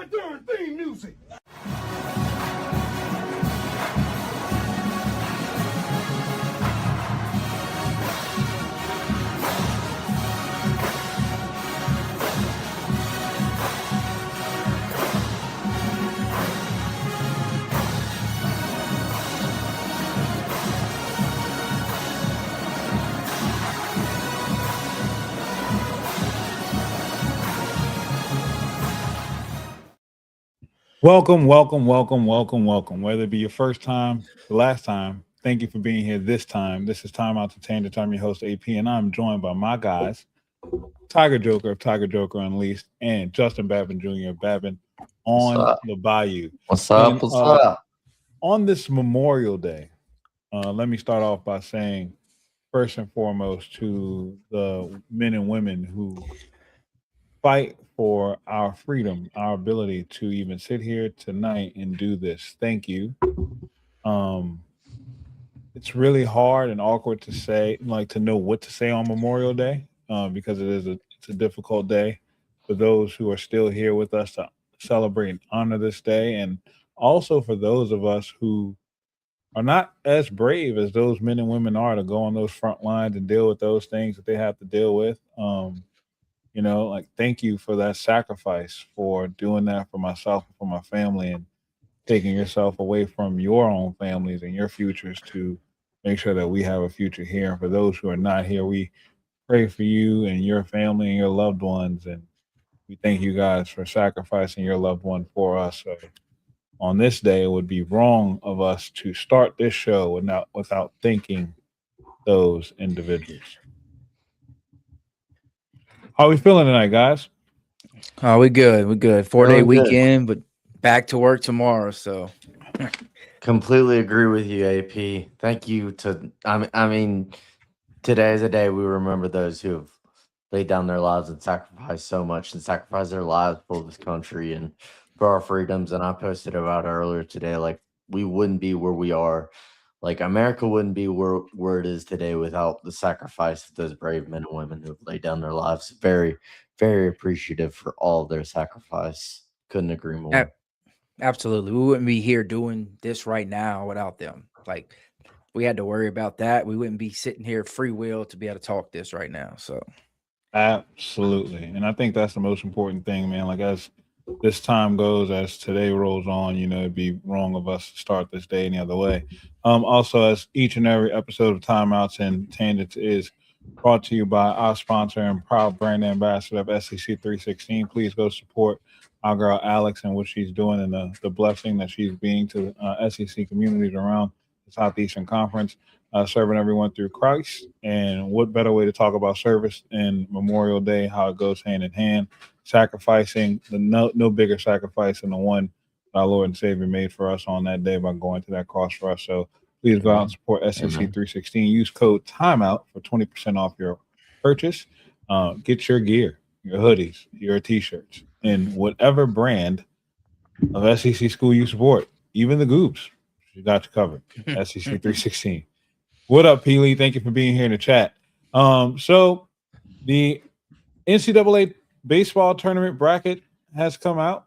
my darn theme music. Welcome, welcome, welcome, welcome, welcome. Whether it be your first time, the last time, thank you for being here this time. This is Time Out to Tangent. I'm your host, AP, and I'm joined by my guys, Tiger Joker of Tiger Joker Unleashed, and Justin Babin Jr. of Babin What's on up? the Bayou. What's And up? What's up? on this Memorial Day, let me start off by saying, first and foremost, to the men and women who fight for our freedom, our ability to even sit here tonight and do this. Thank you. Um, it's really hard and awkward to say, like to know what to say on Memorial Day, because it's a difficult day for those who are still here with us to celebrate and honor this day, and also for those of us who are not as brave as those men and women are to go on those front lines and deal with those things that they have to deal with. Like thank you for that sacrifice for doing that for myself and for my family and taking yourself away from your own families and your futures to make sure that we have a future here. And for those who are not here, we pray for you and your family and your loved ones. And we thank you guys for sacrificing your loved one for us. So on this day, it would be wrong of us to start this show without thanking those individuals. How are we feeling tonight, guys? Oh, we good. We good. 4-day Feeling good. weekend, but back to work tomorrow. So Completely agree with you, AP. Thank you to. I mean, today is a day we remember those who have laid down their lives and sacrificed so much and sacrificed their lives for this country and for our freedoms. And I posted about it earlier today. Like we wouldn't be where we are. Like America wouldn't be where it is today without the sacrifice of those brave men and women who have laid down their lives. Very, very appreciative for all of their sacrifice. Couldn't agree more. absolutely, we wouldn't be here doing this right now without them. Like we had to worry about that. We wouldn't be sitting here free will to be able to talk this right now. So Absolutely. And I think that's the most important thing, man. Like as this time goes, as today rolls on, it'd be wrong of us to start this day any other way. Also, as each and every episode of Timeouts and Tangents is brought to you by our sponsor and proud brand ambassador of SEC 316, please go support our girl Alex and what she's doing and the blessing that she's being to SEC communities around the Southeastern Conference, serving everyone through Christ. And what better way to talk about service and Memorial Day, how it goes hand in hand, sacrificing no bigger sacrifice than the one our Lord and Savior made for us on that day by going to that cross for us. So please go out and support SEC 316. Use code TIMEOUT for 20% off your purchase. Get your gear, your hoodies, your t-shirts, and whatever brand of SEC school you support, even the Goops. You got you covered. SEC 316. What up, Peely? Thank you for being here in the chat. So the NCAA baseball tournament bracket has come out,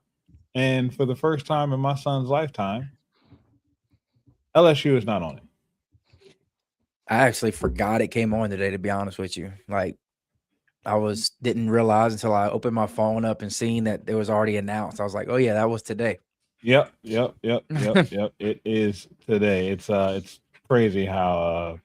and for the first time in my son's lifetime, LSU is not on it. I actually forgot it came on today, to be honest with you. Like I didn't realize until I opened my phone up and seen that it was already announced. I was like, oh yeah, that was today. Yep. It is today. It's crazy how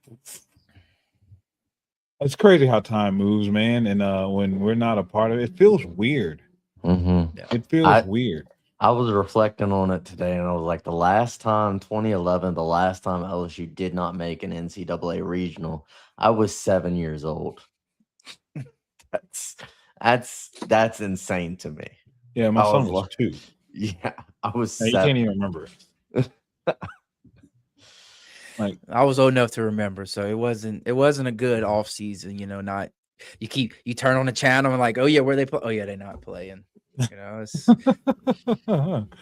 time moves, man. And when we're not a part of it, it feels weird. Mm-hmm. It feels weird. I was reflecting on it today, and I was like, the last time, 2011, the last time LSU did not make an NCAA regional, I was 7 years old. That's insane to me. Yeah, my son was 2. Yeah, I was. You can't even remember it. Like I was old enough to remember, so it wasn't a good off season. Not you turn on the channel and like, oh yeah, where they play? Oh yeah, they're not playing. It's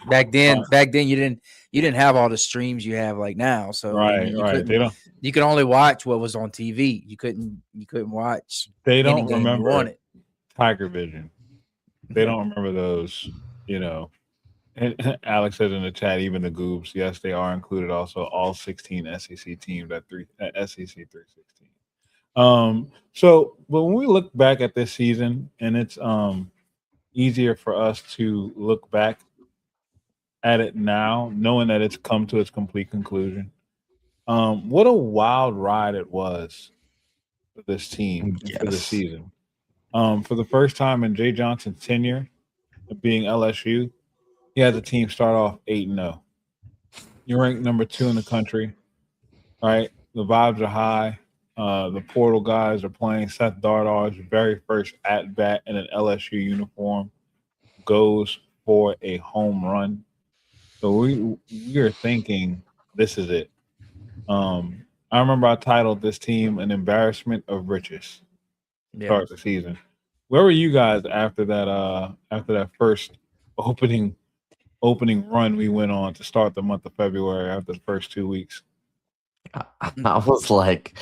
back then you didn't have all the streams you have like now. So right. You could only watch what was on TV. You couldn't watch. They don't remember Tiger Vision. They don't remember those, And Alex says in the chat, even the Goobs, yes, they are included. Also, all 16 SEC teams at SEC 316. But when we look back at this season, and it's easier for us to look back at it now, knowing that it's come to its complete conclusion. What a wild ride it was for this team and for this Yes. season. For the first time in Jay Johnson's tenure of being LSU, he had the team start off 8-0. You're ranked number 2 in the country, right? The vibes are high. The portal guys are playing. Seth Dardar's very first at bat in an LSU uniform goes for a home run. So we are thinking this is it. I remember I titled this team "An Embarrassment of Riches." To Yeah. start the season. Where were you guys after that? After that first opening run we went on to start the month of February after the first 2 weeks. I was like,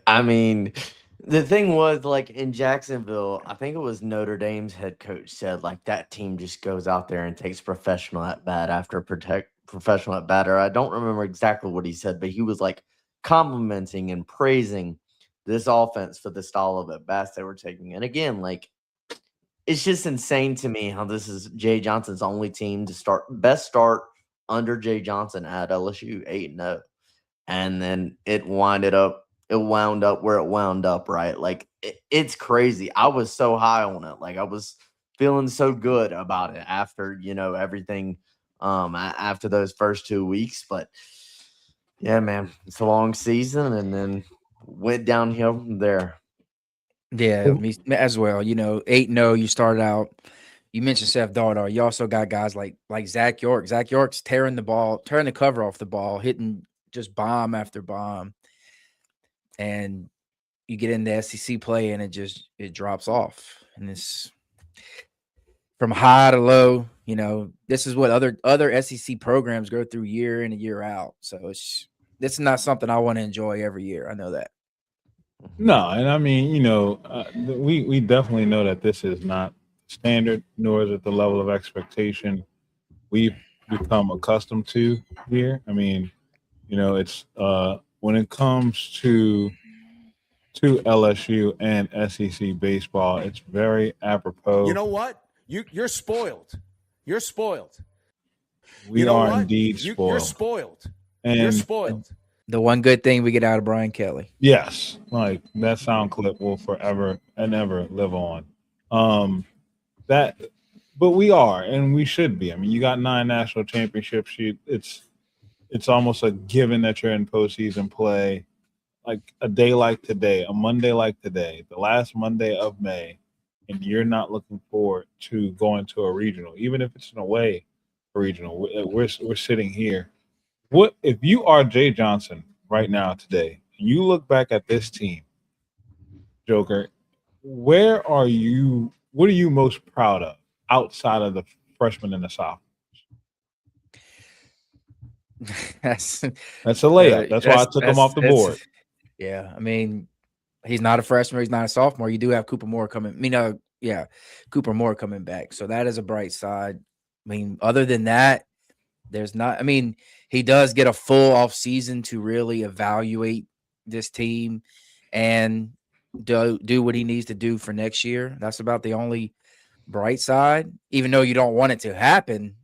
I mean, the thing was, like, in Jacksonville, I think it was Notre Dame's head coach said, like, that team just goes out there and takes professional at bat after professional at batter. I don't remember exactly what he said, but he was like complimenting and praising this offense for the style of at bats they were taking. And again, like, it's just insane to me how this is Jay Johnson's only team to best start under Jay Johnson at LSU 8-0. And then it wound up where it wound up, right? Like, it's crazy. I was so high on it. Like, I was feeling so good about it after, everything after those first 2 weeks. But yeah, man, it's a long season and then went downhill from there. Yeah, me as well. 8-0, you started out. You mentioned Seth Dardar. You also got guys like Zach York. Zach York's tearing the cover off the ball, hitting just bomb after bomb. And you get into SEC play and it drops off. And it's from high to low. This is what other SEC programs go through year in and year out. So this is not something I want to enjoy every year. I know that. No, and I mean, we definitely know that this is not standard, nor is it the level of expectation we've become accustomed to here. I mean, it's when it comes to LSU and SEC baseball, it's very apropos. You know what? You're spoiled. You're spoiled. We are indeed spoiled. You're spoiled. And you're spoiled. The one good thing we get out of Brian Kelly. Yes, like that sound clip will forever and ever live on. But we are, and we should be. I mean, you got 9 national championships. It's almost a given that you're in postseason play. Like a day like today, a Monday like today, the last Monday of May, and you're not looking forward to going to a regional, even if it's an away regional. We're sitting here. What if you are Jay Johnson right now today, and you look back at this team, Joker? Where are you? What are you most proud of outside of the freshmen and the sophomores? That's a layup. That's why I took him off the board. Yeah, I mean, he's not a freshman. He's not a sophomore. You do have Cooper Moore coming. Cooper Moore coming back. So that is a bright side. I mean, other than that, there's not. I mean, he does get a full off season to really evaluate this team and do what he needs to do for next year. That's about the only bright side. Even though you don't want it to happen,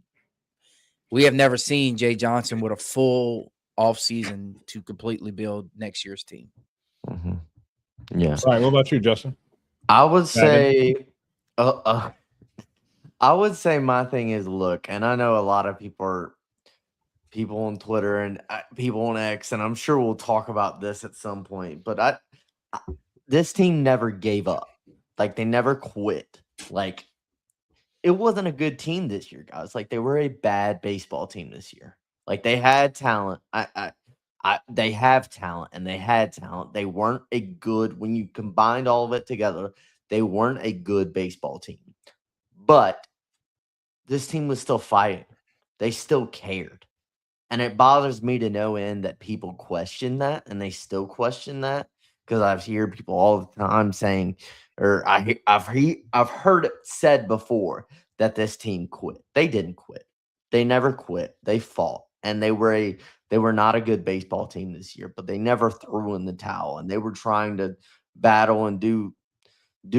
we have never seen Jay Johnson with a full off season to completely build next year's team. Mm-hmm. Yeah. All right. What about you, Justin? I would say, my thing is, look, and I know a lot of people on Twitter and people on X, and I'm sure we'll talk about this at some point, but this team never gave up. Like, they never quit. Like, it wasn't a good team this year, guys. Like, they were a bad baseball team this year. Like, they had talent. They have talent, and they had talent. They weren't a good, when you combined all of it together, they weren't a good baseball team. But this team was still fighting. They still cared. And it bothers me to no end that people question that, and they still question that, because I've heard people all the time saying, or I've heard it said before that this team quit. They didn't quit. They never quit. They fought, and they were not a good baseball team this year, but they never threw in the towel, and they were trying to battle and do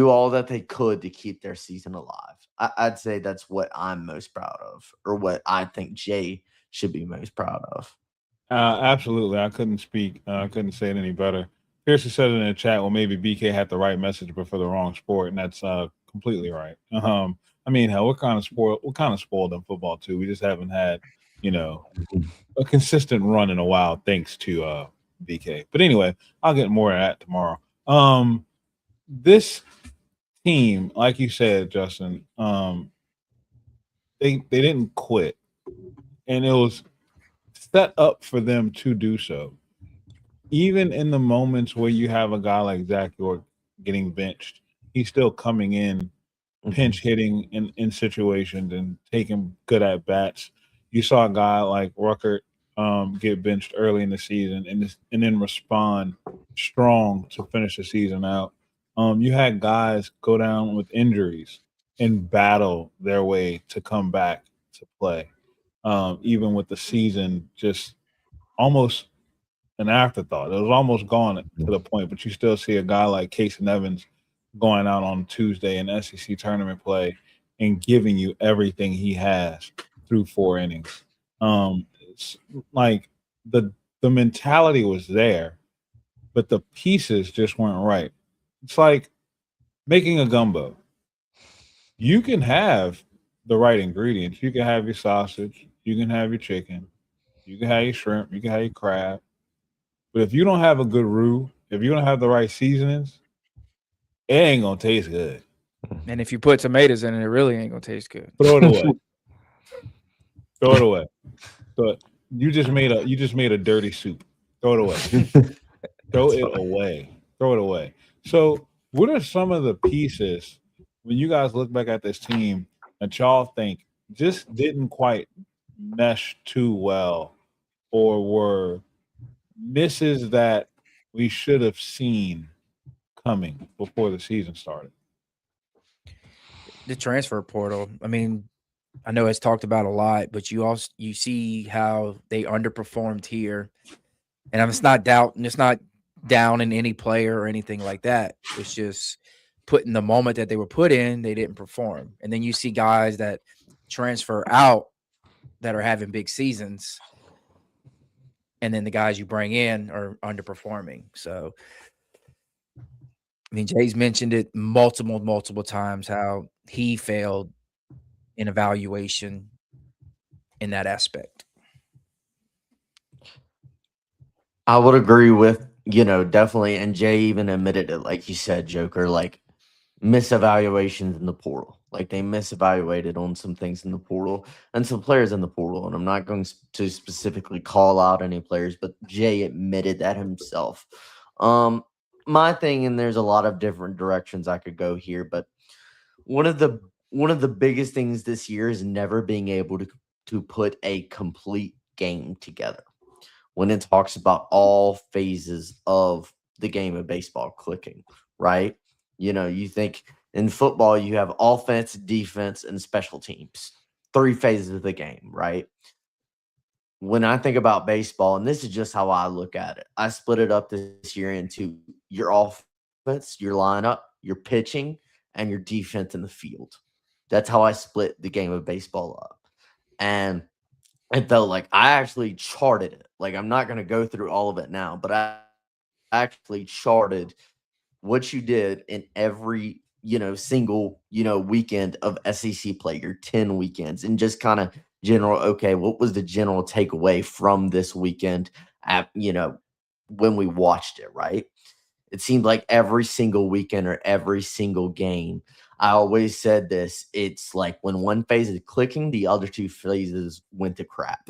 all that they could to keep their season alive. I'd say that's what I'm most proud of, or what I think Jay should be most proud of. Absolutely. I couldn't speak. I couldn't say it any better. Pierce said it in the chat. Well, maybe BK had the right message, but for the wrong sport, and that's completely right. I mean, hell, we're kind of spoiled in football too. We just haven't had, a consistent run in a while, thanks to BK. But anyway, I'll get more of that tomorrow. This team, like you said, Justin, they didn't quit, and it was set up for them to do so. Even in the moments where you have a guy like Zach York getting benched, he's still coming in, pinch hitting in situations and taking good at bats. You saw a guy like Ruckert get benched early in the season and then respond strong to finish the season out. You had guys go down with injuries and battle their way to come back to play. Even with the season just almost an afterthought. It was almost gone to the point, but you still see a guy like Casey Evans going out on Tuesday in SEC tournament play and giving you everything he has through 4 innings. It's like the mentality was there, but the pieces just weren't right. It's like making a gumbo. You can have the right ingredients. You can have your sausage, you can have your chicken, you can have your shrimp, you can have your crab. But if you don't have a good roux, if you don't have the right seasonings, it ain't gonna taste good. And if you put tomatoes in it, it really ain't gonna taste good. Throw it away. Throw it away. So you just made a dirty soup. Throw it away. Throw it away. Throw it away. So what are some of the pieces when you guys look back at this team that y'all think just didn't quite mesh too well or were misses that we should have seen coming before the season started? The transfer portal. I mean, I know it's talked about a lot, but you see how they underperformed here. And it's not down in any player or anything like that. It's just put in the moment that they were put in, they didn't perform. And then you see guys that transfer out that are having big seasons, and then the guys you bring in are underperforming. So, I mean, Jay's mentioned it multiple times how he failed in evaluation in that aspect. I would agree with, definitely. And Jay even admitted it, like you said, Joker, like misevaluations in the portal. Like they misevaluated on some things in the portal and some players in the portal. And I'm not going to specifically call out any players, but Jay admitted that himself. My thing, and there's a lot of different directions I could go here, but one of the biggest things this year is never being able to put a complete game together. When it talks about all phases of the game of baseball clicking, right? You think in football, you have offense, defense, and special teams, 3 phases of the game, right? When I think about baseball, and this is just how I look at it, I split it up this year into your offense, your lineup, your pitching, and your defense in the field. That's how I split the game of baseball up. And it felt like I actually charted it. Like, I'm not going to go through all of it now, but I actually charted what you did in every, single, weekend of SEC play, your 10 weekends, and just kind of general, okay, what was the general takeaway from this weekend at, when we watched it, right? It seemed like every single weekend or every single game, I always said this, it's like when one phase is clicking, the other 2 phases went to crap.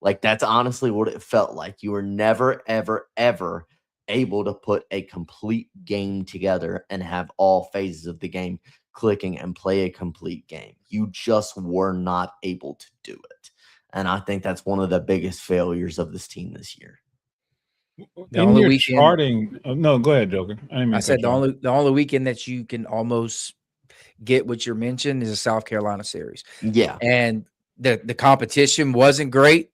Like, that's honestly what it felt like. You were never, ever, ever able to put a complete game together and have all phases of the game clicking and play a complete game. You just were not able to do it. And I think that's one of the biggest failures of this team this year. The only your weekend, charting, no, go ahead, Joker. I said the only weekend that you can almost get what you're mentioned is a South Carolina series. Yeah. And the competition wasn't great,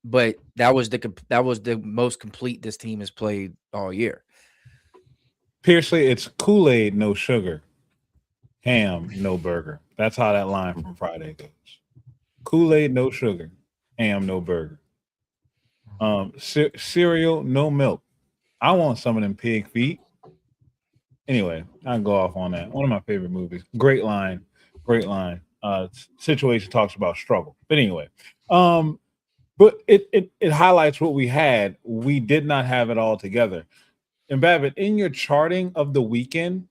but that was the most complete this team has played all year. Piercely, it's Kool-Aid, no sugar. Ham, no burger. That's how that line from Friday goes. Kool-Aid, no sugar. Ham, no burger. Cereal, no milk. I want some of them pig feet. Anyway, I'll go off on that. One of my favorite movies. Great line. Great line. Situation talks about struggle. But anyway, but it highlights what we had. We did not have it all together. And Babin, in your charting of the weekend,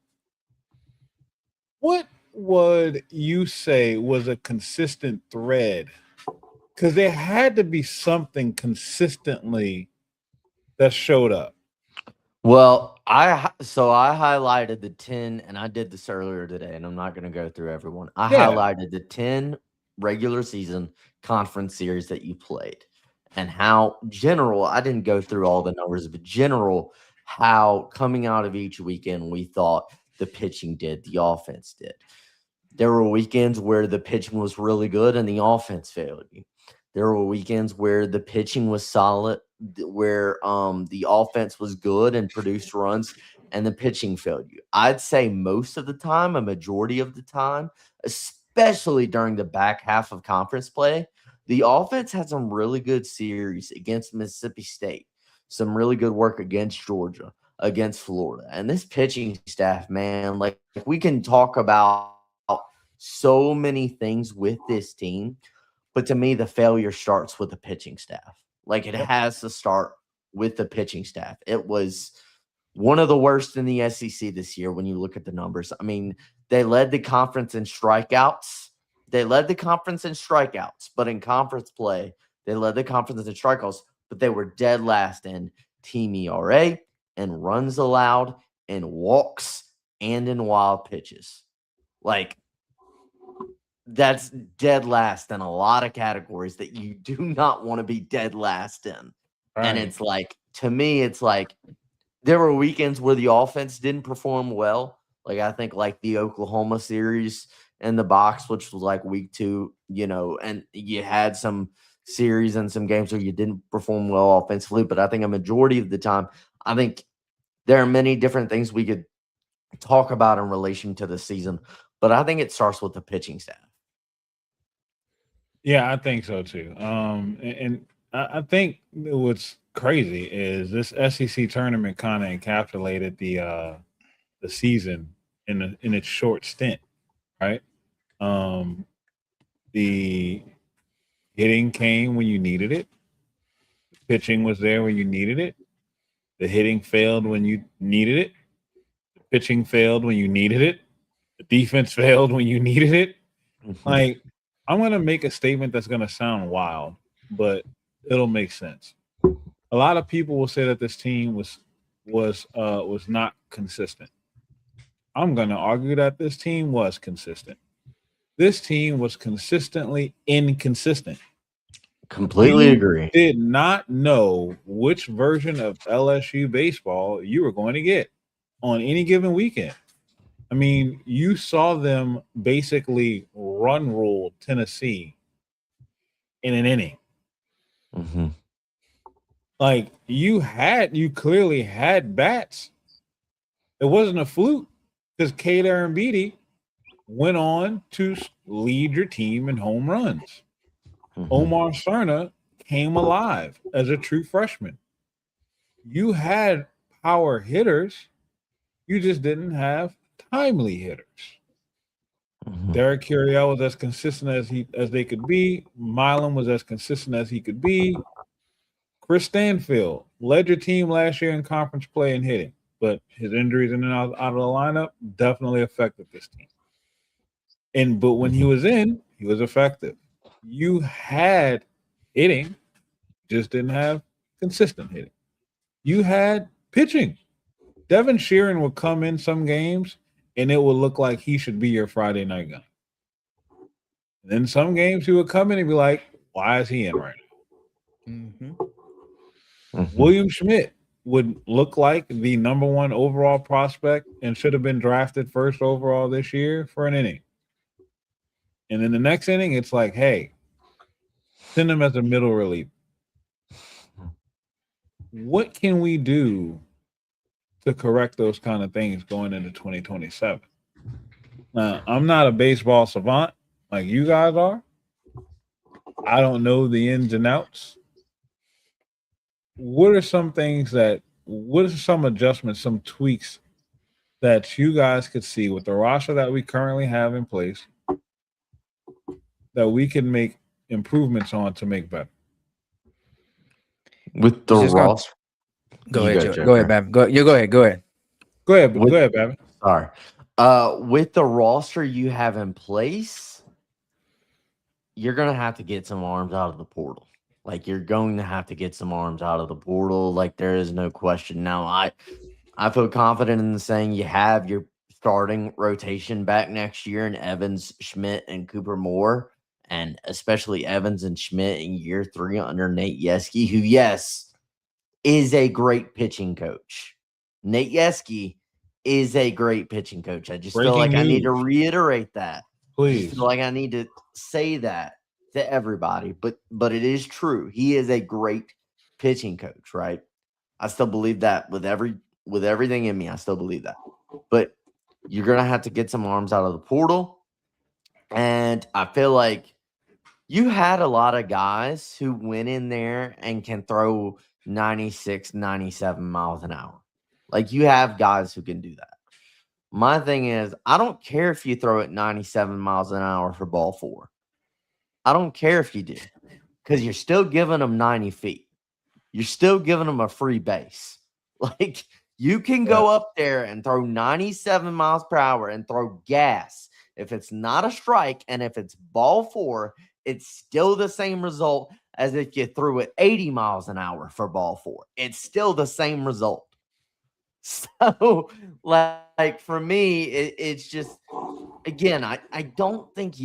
what would you say was a consistent thread? Because there had to be something consistently that showed up. Well, I highlighted the 10, and I did this earlier today, and I'm not going to go through everyone. I highlighted the 10 regular season conference series that you played, and how general. I didn't go through all the numbers, but general, how coming out of each weekend we thought the pitching did, the offense did. There were weekends where the pitching was really good and the offense failed you. There were weekends where the pitching was solid, where the offense was good and produced runs, and the pitching failed you. I'd say most of the time, a majority of the time, especially during the back half of conference play, the offense had some really good series against Mississippi State, some really good work against Georgia, against Florida. And this pitching staff, man, like we can talk about so many things with this team, but to me, the failure starts with the pitching staff. Like it has to start with the pitching staff. It was one of the worst in the SEC this year when you look at the numbers. I mean, they led the conference in strikeouts. But in conference play, they led the conference in strikeouts, but they were dead last in team ERA and runs allowed and walks and in wild pitches. Like, that's dead last in a lot of categories that you do not want to be dead last in. Right. And it's like, to me, it's like there were weekends where the offense didn't perform well. Like, I think like the Oklahoma series in the box, which was like week 2, and you had some series and some games where you didn't perform well offensively. But I think a majority of the time, I think there are many different things we could talk about in relation to the season. But I think it starts with the pitching staff. Yeah, I think so too. And I think what's crazy is this SEC tournament kind of encapsulated the season in its short stint, right? The hitting came when you needed it. The pitching was there when you needed it. The hitting failed when you needed it. The pitching failed when you needed it. The defense failed when you needed it. Like, I'm going to make a statement that's going to sound wild, but it'll make sense. A lot of people will say that this team was not consistent. I'm going to argue that this team was consistent. This team was consistently inconsistent. Completely agree. Did not know which version of LSU baseball you were going to get on any given weekend. I mean, you saw them basically run rule Tennessee in an inning. Mm-hmm. Like, you clearly had bats. It wasn't a fluke because Cade Arambidi went on to lead your team in home runs. Mm-hmm. Omar Cerna came alive as a true freshman. You had power hitters. You just didn't have timely hitters. Mm-hmm. Derek Carriel was as consistent as they could be. Milam was as consistent as he could be. Chris Stanfield led your team last year in conference play and hitting, but his injuries in and out of the lineup definitely affected this team. But when he was in, he was effective. You had hitting, just didn't have consistent hitting. You had pitching. Devin Sheeran would come in some games, and it would look like he should be your Friday night guy. And then some games he would come in and be like, why is he in right now? Mm-hmm. Mm-hmm. William Schmidt would look like the number 1 overall prospect and should have been drafted first overall this year for an inning. And in the next inning, it's like, hey, send him as a middle relief. What can we do to correct those kind of things going into 2027? I'm not a baseball savant like you guys are. I don't know the ins and outs. What are some adjustments, some tweaks that you guys could see with the roster that we currently have in place that we can make improvements on to make better? With the It's just gonna roster, go you ahead, go, Joe. Go Joker. ahead, Babin. Go ahead. Go ahead. With Go ahead, Babin. sorry, with the roster you have in place, you're gonna have to get some arms out of the portal. Like you're going to have to get some arms out of the portal. Like there is no question. Now I feel confident in saying you have your starting rotation back next year in Evans, Schmidt, and Cooper Moore, and especially Evans and Schmidt in year 3 under Nate Yeske, who, yes, is a great pitching coach. Nate Yeske is a great pitching coach. I just feel like Breaking I need to news. reiterate that. I Please. just feel like I need to say that to everybody, but it is true. He is a great pitching coach, right? I still believe that with everything in me. I still believe that. But you're going to have to get some arms out of the portal. And I feel like you had a lot of guys who went in there and can throw 96, 97 miles an hour. Like you have guys who can do that. My thing is, I don't care if you throw it 97 miles an hour for ball 4. I don't care if you do, because you're still giving them 90 feet. You're still giving them a free base. Like you can go up there and throw 97 miles per hour and throw gas. If it's not a strike and if it's ball 4, it's still the same result as if you threw it 80 miles an hour for ball 4. It's still the same result. So, like for me, it's just again, I don't think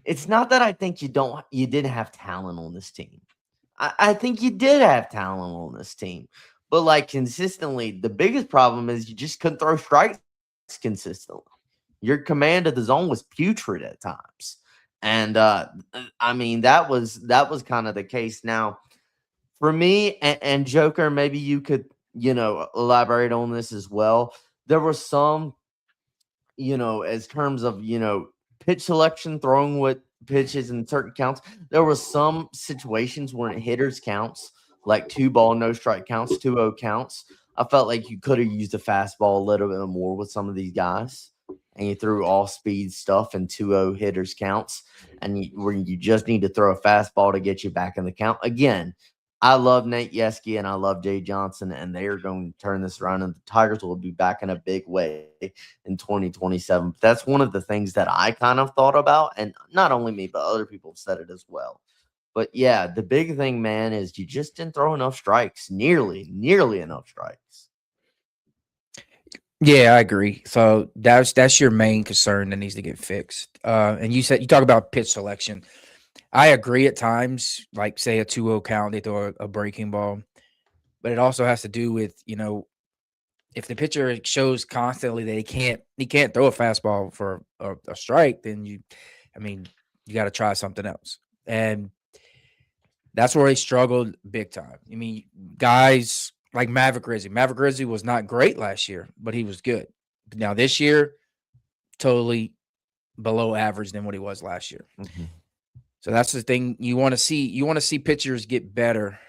it's not that I think you didn't have talent on this team. I think you did have talent on this team. But like consistently, the biggest problem is you just couldn't throw strikes consistently. Your command of the zone was putrid at times. And I mean that was kind of the case. Now, for me and Joker, maybe you could, elaborate on this as well. There were some, as terms of, pitch selection, throwing what pitches in certain counts. There were some situations where hitters counts, like 2-ball, no strike counts, 2-0 counts. I felt like you could have used a fastball a little bit more with some of these guys, and you threw all speed stuff in 2-0 hitters counts, and where you just need to throw a fastball to get you back in the count. Again, I love Nate Yeske and I love Jay Johnson, and they are going to turn this around, and the Tigers will be back in a big way in 2027. But that's one of the things that I kind of thought about, and not only me, but other people have said it as well. But yeah, the big thing, man, is you just didn't throw enough strikes, nearly enough strikes. Yeah, I agree. So that's your main concern that needs to get fixed. And you talk about pitch selection. I agree at times, like say a 2-0 count, they throw a breaking ball, but it also has to do with, if the pitcher shows constantly that he can't throw a fastball for a strike, then you got to try something else. And that's where he struggled big time. I mean, guys like Maverick Rizzi was not great last year, but he was good. Now this year, totally below average than what he was last year. Mm-hmm. So that's the thing you want to see. You want to see pitchers get better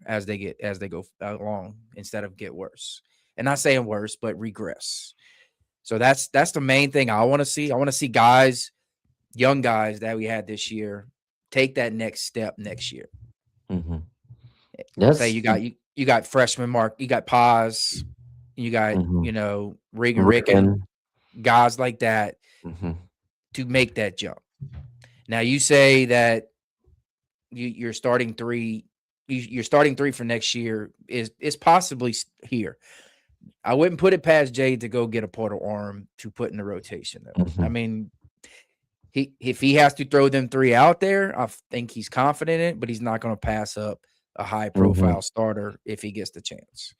as they go along instead of get worse. And not saying worse, but regress. So that's the main thing I want to see. I want to see guys, young guys that we had this year, take that next step next year. Mm-hmm. Say you got freshman Mark, you got Paz, you got Reagan Ricken, guys like that to make that jump. Now you say that you're starting 3. Your starting 3 for next year is possibly here. I wouldn't put it past Jay to go get a portal arm to put in the rotation, though. Mm-hmm. I mean, if he has to throw them 3 out there, I think he's confident in it, but he's not going to pass up a high-profile starter if he gets the chance.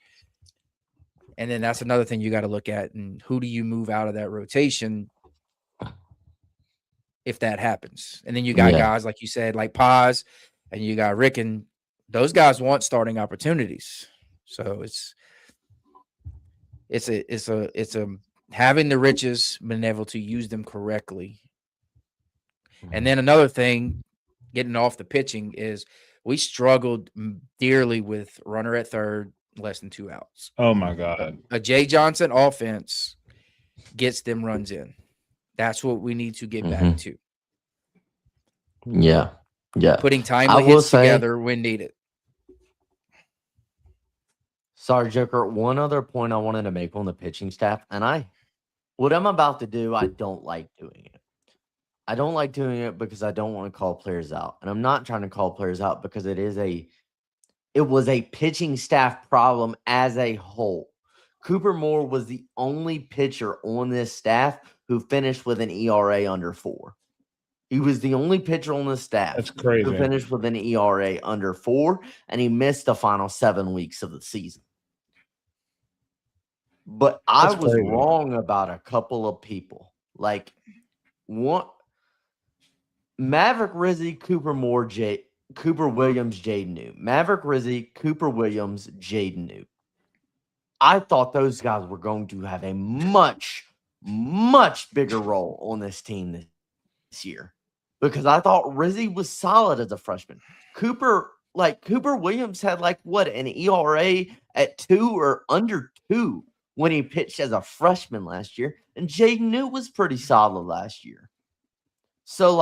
And then that's another thing you got to look at, and who do you move out of that rotation if that happens. And then you got guys like you said, like Paz, and you got Rick, and those guys want starting opportunities. So it's a having the riches, being able to use them correctly. And then another thing, getting off the pitching, is we struggled dearly with runner at third, less than 2 outs. Oh my God. A Jay Johnson offense gets them runs in. That's what we need to get back to. Yeah. Putting timely hits together when needed. Sorry, Joker. One other point I wanted to make on the pitching staff, and what I'm about to do, I don't like doing it. I don't like doing it because I don't want to call players out. And I'm not trying to call players out because it was a pitching staff problem as a whole. Cooper Moore was the only pitcher on this staff who finished with an ERA under 4. He was the only pitcher on the staff That's crazy. who finished with an ERA under 4, and he missed the final 7 weeks of the season. But I was wrong about a couple of people. Like, one, Maverick Rizzi, Cooper Moore, Cooper Williams, Jaden Newt. Maverick Rizzi, Cooper Williams, Jaden Newt. I thought those guys were going to have a much, much bigger role on this team this year, because I thought Rizzi was solid as a freshman. Cooper Williams had an ERA at 2 or under 2 when he pitched as a freshman last year, and Jaden Newt was pretty solid last year. So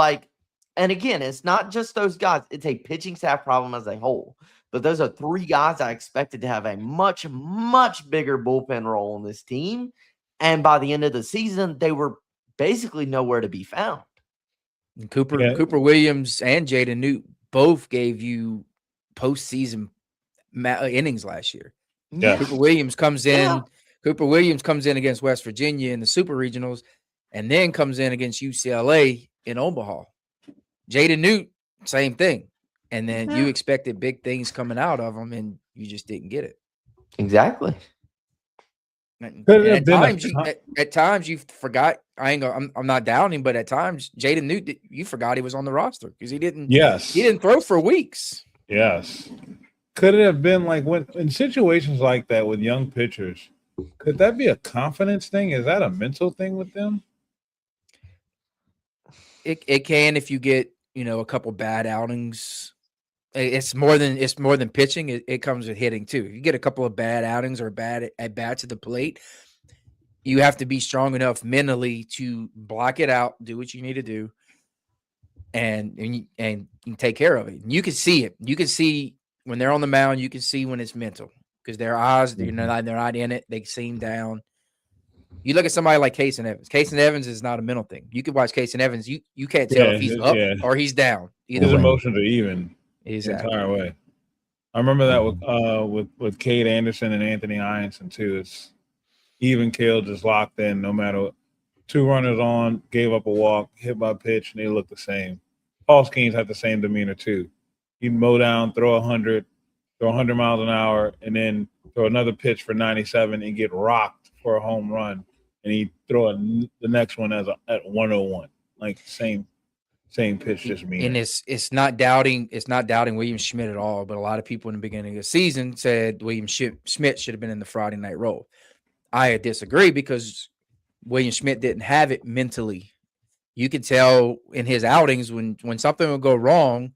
and again, it's not just those guys; it's a pitching staff problem as a whole. But those are 3 guys I expected to have a much, much bigger bullpen role on this team, and by the end of the season, they were basically nowhere to be found. And Cooper Williams and Jaden Newt both gave you postseason innings last year. Yeah. Cooper Williams comes in. Yeah. Cooper Williams comes in against West Virginia in the Super Regionals, and then comes in against UCLA in Omaha. Jaden Newt, same thing. And then you expected big things coming out of him, and you just didn't get it. Exactly. At times you forgot. I'm not doubting, but at times Jaden Newt, you forgot he was on the roster because he didn't. Yes, he didn't throw for weeks. Yes. Could it have been when in situations like that with young pitchers? Could that be a confidence thing? Is that a mental thing with them? It can if you get a couple bad outings. It's more than pitching. It comes with hitting too. If you get a couple of bad outings or bad at bats at the plate, you have to be strong enough mentally to block it out, do what you need to do, and you take care of it. And you can see it. You can see when they're on the mound. You can see when it's mental because their eyes they're not in it. They seem down. You look at somebody like Casey Evans. Casey Evans is not a mental thing. You can watch Casey Evans. You can't tell if he's up or he's down. Either his way. Emotions are even. Exactly. The entire way. I remember that with Cade Anderson and Anthony Ianson too. It's even keel, just locked in. No matter what. 2 runners on, gave up a walk, hit by pitch, and they look the same. Paul Skeens had the same demeanor too. He'd mow down, throw 100 miles an hour, and then throw another pitch for 97 and get rocked for a home run, and he'd throw the next one at 101, same pitch, just me. And it's not doubting William Schmidt at all, but a lot of people in the beginning of the season said William Schmidt should have been in the Friday night role. I disagree because William Schmidt didn't have it mentally. You could tell in his outings when something would go wrong,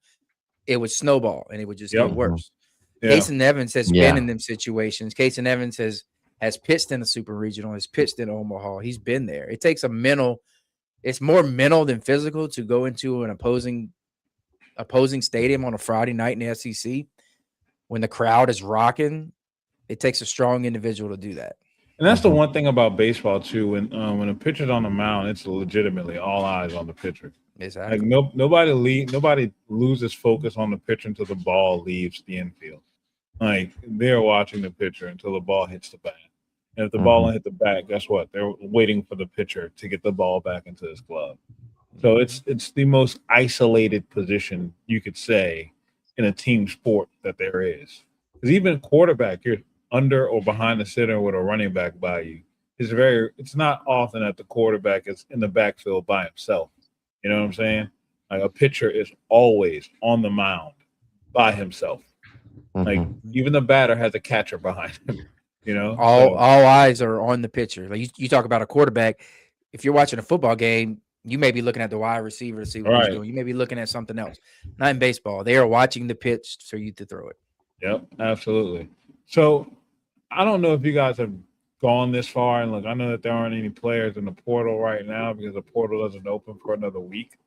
it would snowball and it would just get worse. Yeah. Casey Evans has been in them situations. Casey Evans has pitched in the Super Regional, has pitched in Omaha. He's been there. It takes it's more mental than physical to go into an opposing stadium on a Friday night in the SEC when the crowd is rocking. It takes a strong individual to do that. And that's the one thing about baseball too. When a pitcher's on the mound, it's legitimately all eyes on the pitcher. Exactly. Nobody loses focus on the pitcher until the ball leaves the infield. They're watching the pitcher until the ball hits the bat. And if the ball hit the bat, guess what? They're waiting for the pitcher to get the ball back into his glove. So it's the most isolated position you could say in a team sport that there is. Because even quarterback, you're under or behind the center with a running back by you. It's not often that the quarterback is in the backfield by himself. You know what I'm saying? Like a pitcher is always on the mound by himself. Like even the batter has a catcher behind him. You know, all eyes are on the pitcher. Like you talk about a quarterback. If you're watching a football game, you may be looking at the wide receiver to see what he's doing. You may be looking at something else. Not in baseball. They are watching the pitch for you to throw it. Yep, absolutely. So I don't know if you guys have gone this far, and look, I know that there aren't any players in the portal right now because the portal doesn't open for another week.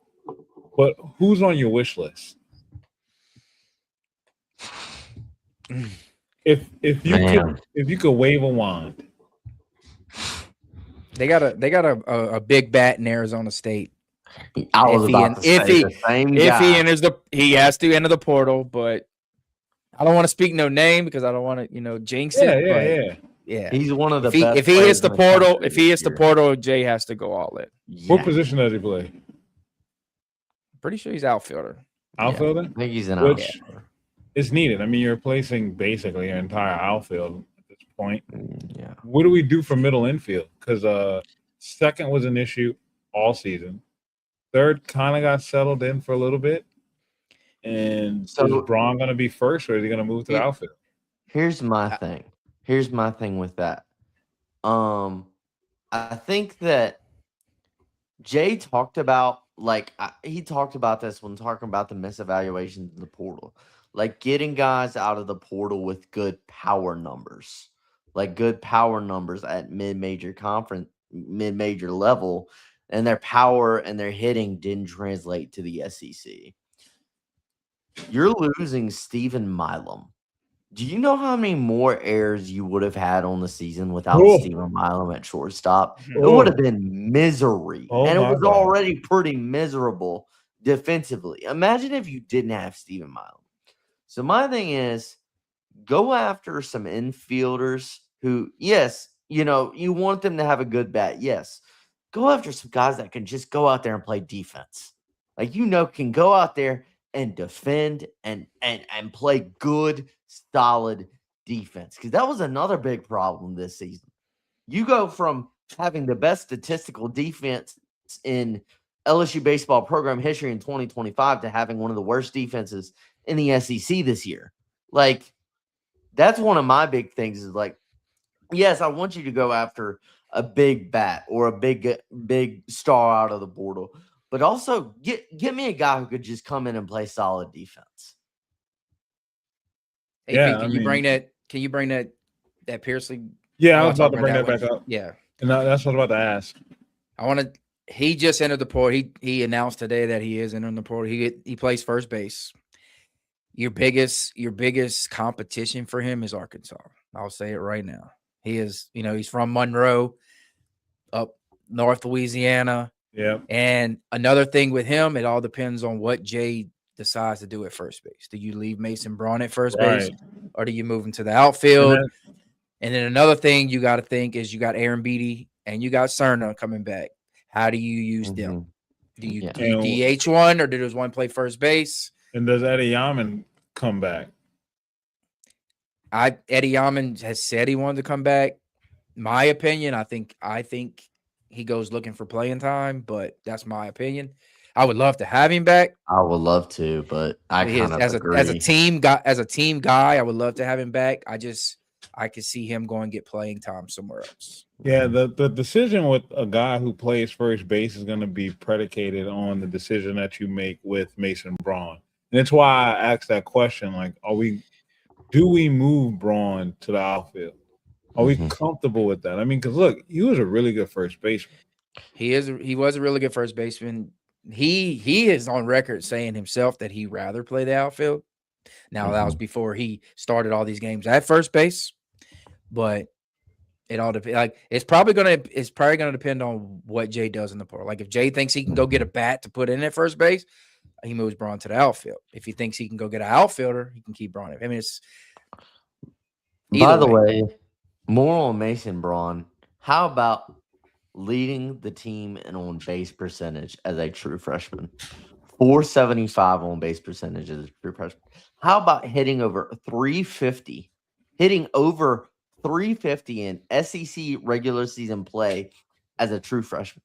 But who's on your wish list? If you could wave a wand. They got a big bat in Arizona State. I was about to say the same guy. If he has to enter the portal, but I don't want to speak no name because I don't want to, jinx it. Yeah. He's one of the best. If he hits the portal, Jay has to go all in. Yeah. What position does he play? Pretty sure he's outfielder. Outfielder? I think he's an outfielder. It's needed. I mean, you're replacing basically your entire outfield at this point. Yeah. What do we do for middle infield? Because second was an issue all season. Third kind of got settled in for a little bit. And so is Braun going to be first, or is he going to move to the outfield? Here's my thing. Here's my thing with that. I think that Jay talked about, he talked about this when talking about the misevaluations in the portal. Like getting guys out of the portal with good power numbers. Like good power numbers at mid-major level, and their power and their hitting didn't translate to the SEC. You're losing Stephen Milam. Do you know how many more errors you would have had on the season without Stephen Milam at shortstop? It would have been misery. And it was already pretty miserable defensively. Imagine if you didn't have Stephen Milam. So my thing is, go after some infielders who, yes, you want them to have a good bat. Yes. Go after some guys that can just go out there and play defense. Can go out there and defend and play good, solid defense. Because that was another big problem this season. You go from having the best statistical defense in LSU baseball program history in 2025 to having one of the worst defenses in the SEC this year. That's one of my big things is yes, I want you to go after a big bat or a big star out of the portal, but also get me a guy who could just come in and play solid defense. AP, can you bring that Pearsley? Yeah, I was about to bring that back up. Yeah. And that's what I was about to ask. He just entered the portal. He announced today that he is entering the portal. He plays first base. Your biggest competition for him is Arkansas. I'll say it right now. He is, he's from Monroe, up North Louisiana. Yeah. And another thing with him, it all depends on what Jay decides to do at first base. Do you leave Mason Braun at first base, or do you move him to the outfield? And then another thing you got to think is you got Aaron Beatty and you got Cerna coming back. How do you use them? Do you DH one, or does one play first base? And does Eddie Yaman come back? Eddie Yaman has said he wanted to come back. My opinion, I think he goes looking for playing time, but that's my opinion. I would love to have him back. I would love to, but agree. As a team guy, I would love to have him back. I could see him going to get playing time somewhere else. Yeah, the decision with a guy who plays first base is going to be predicated on the decision that you make with Mason Braun. And that's why I asked that question, do we move Braun to the outfield? Are we comfortable with that? I mean, because look, he was a really good first baseman. He was a really good first baseman. He is on record saying himself that he'd rather play the outfield. Now that was before he started all these games at first base, but it all depends. It's probably gonna depend on what Jay does in the portal. If Jay thinks he can go get a bat to put in at first base, he moves Braun to the outfield. If he thinks he can go get an outfielder, he can keep Braun. I mean, it's by the way, more on Mason Braun. How about leading the team in on base percentage as a true freshman? 475 on base percentage as a true freshman. How about hitting over 350? Hitting over 350 in SEC regular season play as a true freshman.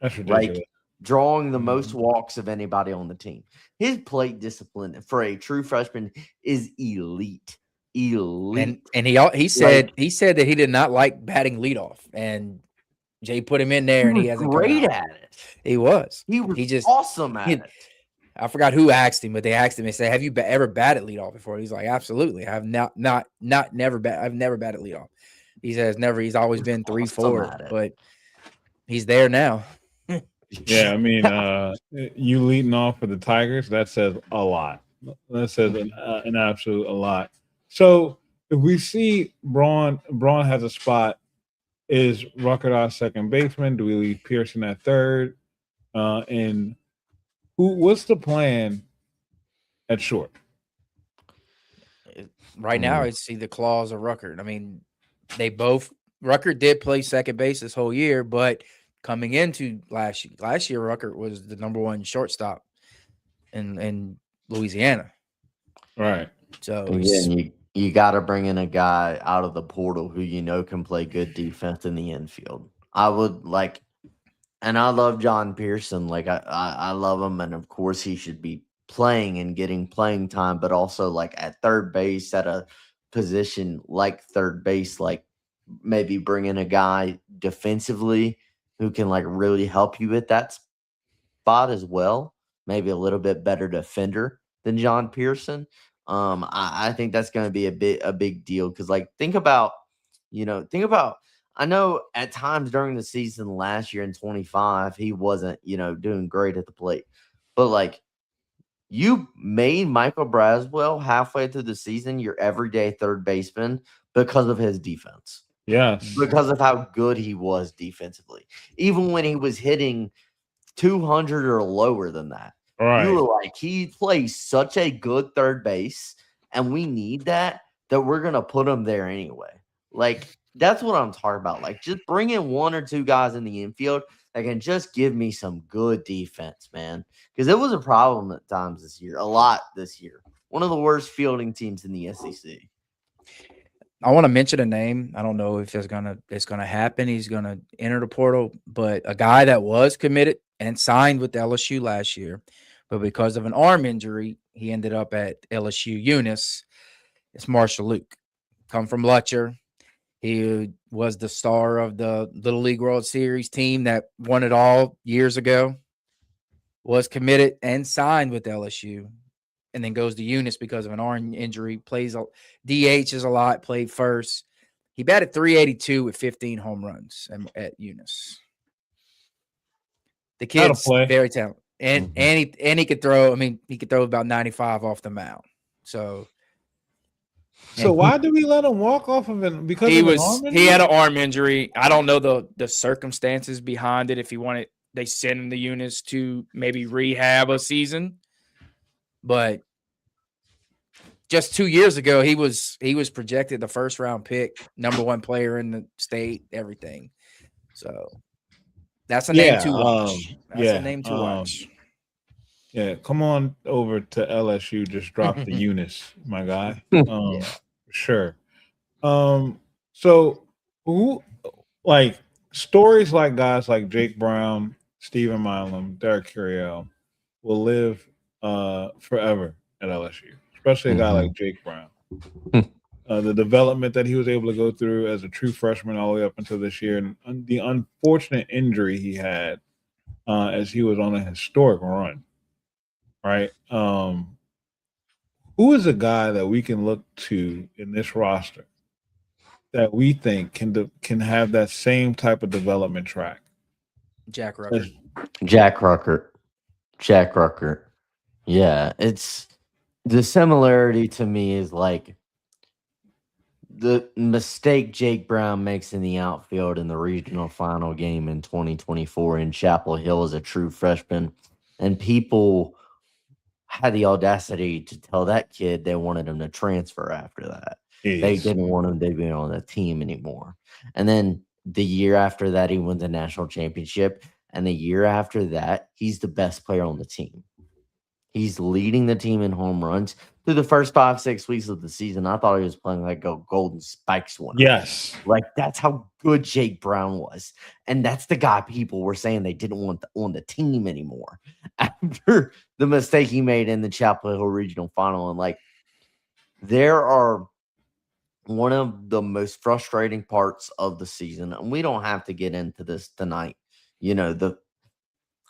That's ridiculous. drawing the most walks of anybody on the team. His plate discipline for a true freshman is elite. Elite. And he said that he did not like batting leadoff, and Jay put him in there, and he hasn't great come out. at it. He was. He was just awesome at it. I forgot who asked him, but they asked him and said, "Have you ever batted leadoff before?" He's like, "Absolutely. I've never batted leadoff." He says never. He's always been 3-4, but he's there now. Yeah, I mean, you leading off for the Tigers, that says a lot. That says an absolute a lot. So if we see Braun has a spot, is Ruckert our second baseman? Do we leave Pearson at third? And what's the plan at short? Right now, it's either Claus or Ruckert. I mean, Ruckert did play second base this whole year, but coming into last year, Ruckert was the number one shortstop in Louisiana. Right. So again, you got to bring in a guy out of the portal who can play good defense in the infield. I would like, and I love John Pearson. Like I love him, and of course he should be playing and getting playing time, but also like at third base at a position like third base, like maybe bring in a guy defensively who can like really help you at that spot as well. Maybe a little bit better defender than John Pearson. I think that's going to be a big deal because like think about I know at times during the season last year in 25 he wasn't doing great at the plate, but like you made Michael Braswell halfway through the season your everyday third baseman because of his defense. Yes. Because of how good he was defensively. Even when he was hitting 200 or lower than that. Right. You were like, he plays such a good third base, and we need that we're going to put him there anyway. Like, that's what I'm talking about. Like, just bring in one or two guys in the infield that can just give me some good defense, man. Because it was a problem at times this year. A lot this year. One of the worst fielding teams in the SEC. I want to mention a name. I don't know if it's gonna happen. He's gonna enter the portal, but a guy that was committed and signed with LSU last year, but because of an arm injury, he ended up at LSU Eunice. It's Marshall Luke, come from Lutcher. He was the star of the Little League World Series team that won it all years ago. Was committed and signed with LSU. And then goes to Eunice because of an arm injury, plays DHs a lot, played first. He batted 382 with 15 home runs at Eunice. The kid's very talented. And he could throw, he could throw about 95 off the mound. So why did we let him walk off of it? Because he had an arm injury. I don't know the circumstances behind it. If he wanted, they sent him to Eunice to maybe rehab a season. But just 2 years ago, he was projected the first round pick, number one player in the state, everything. So that's a name to watch. That's a name to watch. Yeah, come on over to LSU. Just drop the Eunice, my guy. Sure. So who like stories like guys like Jake Brown, Stephen Milam, Derek Curiel will live forever at LSU, especially a guy like Jake Brown. The development that he was able to go through as a true freshman all the way up until this year, and the unfortunate injury he had as he was on a historic run, right? Who is a guy that we can look to in this roster that we think can have that same type of development track? Jack Ruckert. Jack Ruckert. Yeah, it's the similarity to me is like the mistake Jake Brown makes in the outfield in the regional final game in 2024 in Chapel Hill as a true freshman. And people had the audacity to tell that kid they wanted him to transfer after that. Jeez. They didn't want him to be on the team anymore. And then the year after that, he wins a national championship. And the year after that, he's the best player on the team. He's leading the team in home runs through the first 5-6 weeks of the season, I thought he was playing like a Golden Spikes winner. Yes. Like, that's how good Jake Brown was. And that's the guy people were saying they didn't want on the team anymore after the mistake he made in the Chapel Hill Regional Final. And, like, there are one of the most frustrating parts of the season, and we don't have to get into this tonight.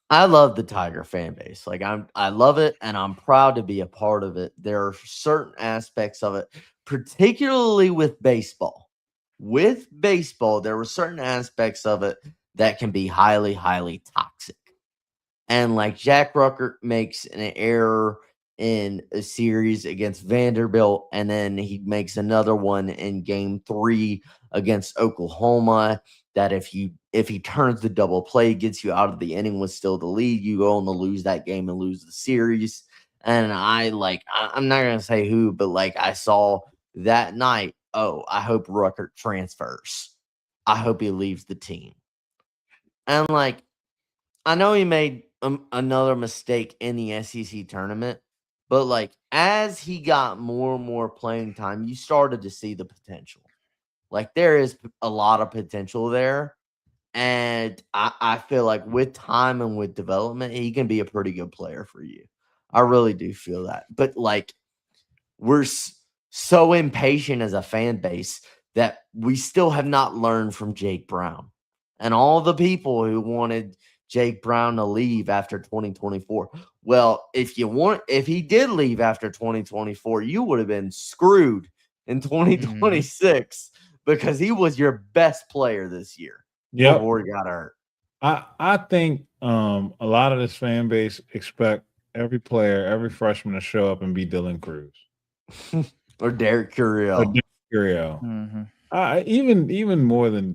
I love the Tiger fan base. Like, I love it, and I'm proud to be a part of it. There are certain aspects of it, particularly with baseball. With baseball, there were certain aspects of it that can be highly, highly toxic. And like Jack Ruckert makes an error in a series against Vanderbilt, and then he makes another one in game 3 against Oklahoma. That if he turns the double play, gets you out of the inning with still the lead, you go on to lose that game and lose the series. And I'm not gonna say who, but like I saw that night, oh, I hope Ruckert transfers. I hope he leaves the team. And like, I know he made another mistake in the SEC tournament, but like as he got more and more playing time, you started to see the potential. Like, there is a lot of potential there. And I feel like with time and with development, he can be a pretty good player for you. I really do feel that. But like, we're so impatient as a fan base that we still have not learned from Jake Brown. And all the people who wanted Jake Brown to leave after 2024. Well, if he did leave after 2024, you would have been screwed in 2026 because he was your best player this year before he got hurt. I think a lot of this fan base expect every player, every freshman to show up and be Dylan Cruz or Derek Curiel. Even more than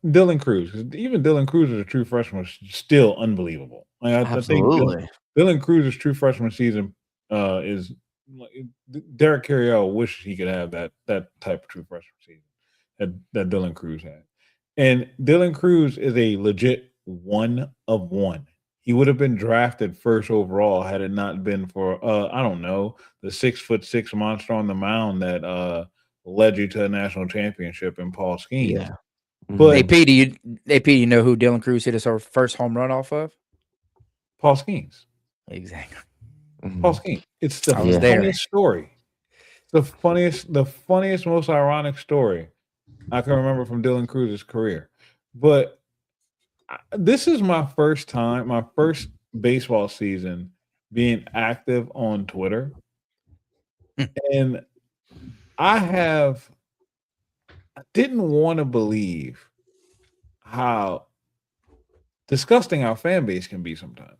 Dylan Cruz. Even Dylan Cruz as a true freshman was still unbelievable. Absolutely. I think Dylan Cruz's true freshman season is Derek Curiel wished he could have that type of true freshman season that Dylan Cruz had. And Dylan Cruz is a legit one of one. He would have been drafted first overall had it not been for I don't know, the 6'6" monster on the mound that led you to a national championship in Paul Skeens. Yeah. But AP, do you know who Dylan Cruz hit his first home run off of? Paul Skeens. Exactly. Paul Skeens. It's the funniest story. The funniest, most ironic story I can remember from Dylan Cruz's career. But this is my first baseball season being active on Twitter. And I didn't want to believe how disgusting our fan base can be sometimes.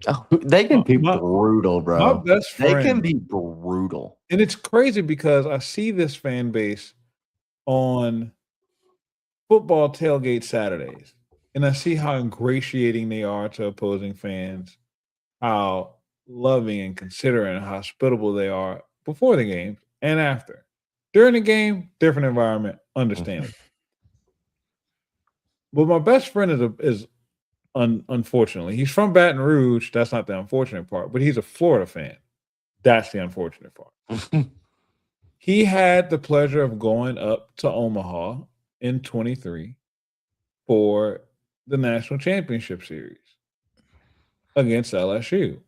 Oh, they can be brutal, bro. My best friend, they can be brutal. And it's crazy because I see this fan base on football tailgate Saturdays, and I see how ingratiating they are to opposing fans, how loving and considerate and hospitable they are before the game and after. During the game, different environment, understandable. But my best friend is unfortunately, he's from Baton Rouge. That's not the unfortunate part, but he's a Florida fan. That's the unfortunate part. He had the pleasure of going up to Omaha in 23 for the national championship series against LSU.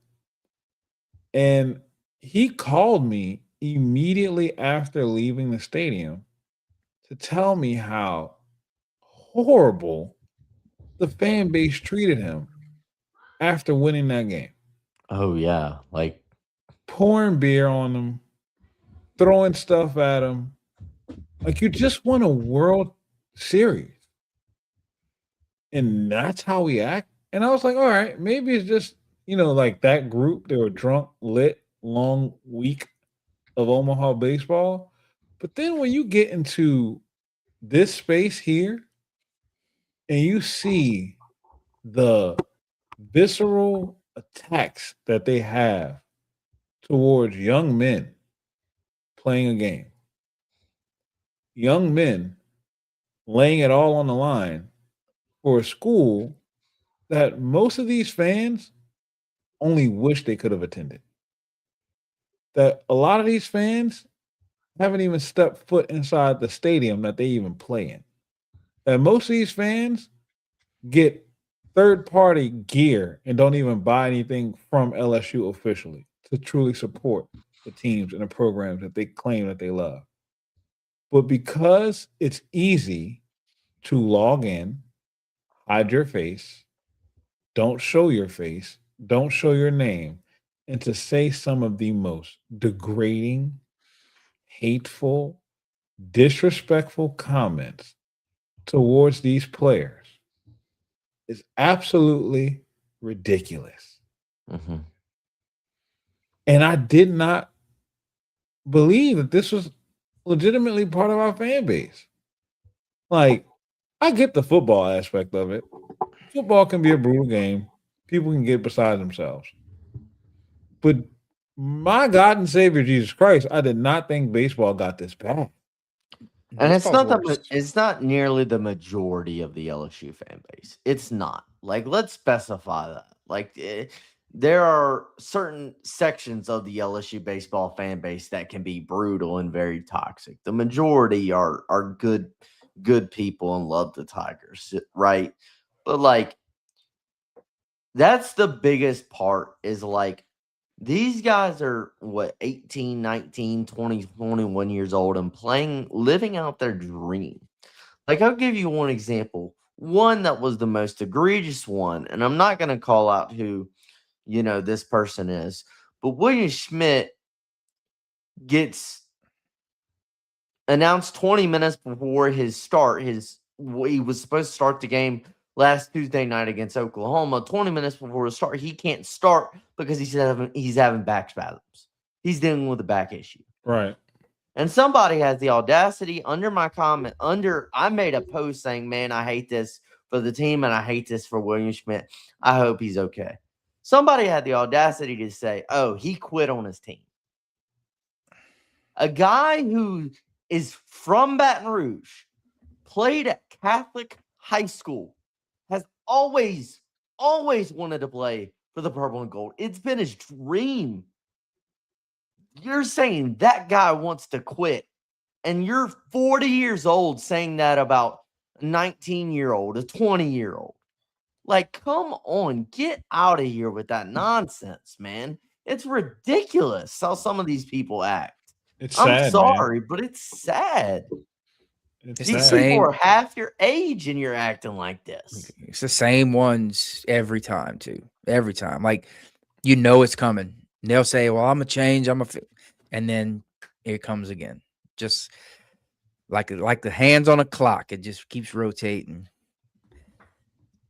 And he called me immediately after leaving the stadium to tell me how horrible the fan base treated him after winning that game. Oh, yeah. Like pouring beer on him, throwing stuff at him. Like, you just won a World Series. And that's how we act. And I was like, all right, maybe it's just, like that group, they were drunk, lit, long week of Omaha baseball. But then when you get into this space here and you see the visceral attacks that they have towards young men playing a game, young men laying it all on the line for a school that most of these fans only wish they could have attended. that a lot of these fans haven't even stepped foot inside the stadium that they even play in. And most of these fans get third-party gear and don't even buy anything from LSU officially to truly support the teams and the programs that they claim that they love. But because it's easy to log in, hide your face, don't show your face, don't show your name, and to say some of the most degrading, hateful, disrespectful comments towards these players is absolutely ridiculous. Mm-hmm. And I did not believe that this was legitimately part of our fan base. Like, I get the football aspect of it. Football can be a brutal game. People can get beside themselves. But my God and Savior Jesus Christ, I did not think baseball got this bad. And it's Baseball's not worse. it's not nearly the majority of the LSU fan base. It's not. Like, let's specify that. Like, there are certain sections of the LSU baseball fan base that can be brutal and very toxic. The majority are good people and love the Tigers, right? But like, that's the biggest part is like, these guys are what 18, 19, 20, 21 years old and living out their dream. Like, I'll give you one example. One that was the most egregious one, and I'm not going to call out who, this person is, but William Schmidt gets announced 20 minutes before his start. He was supposed to start the game last Tuesday night against Oklahoma. 20 minutes before the start, he can't start because he's having back spasms. He's dealing with a back issue. Right. And somebody has the audacity under my comment, I made a post saying, man, I hate this for the team and I hate this for William Schmidt. I hope he's okay. Somebody had the audacity to say, oh, he quit on his team. A guy who is from Baton Rouge, played at Catholic high school, has always wanted to play for the purple and gold. It's been his dream. You're saying that guy wants to quit, and you're 40 years old saying that about a 19-year-old, a 20-year-old. Like, come on, get out of here with that nonsense, man. It's ridiculous how some of these people act. It's I'm sad, sorry, but it's sad. It's It's These the sad. people same. are half your age and you're acting like this. It's the same ones every time, too. Every time. Like, it's coming. They'll say, well, I'm a change. And then here it comes again. Just like the hands on a clock. It just keeps rotating.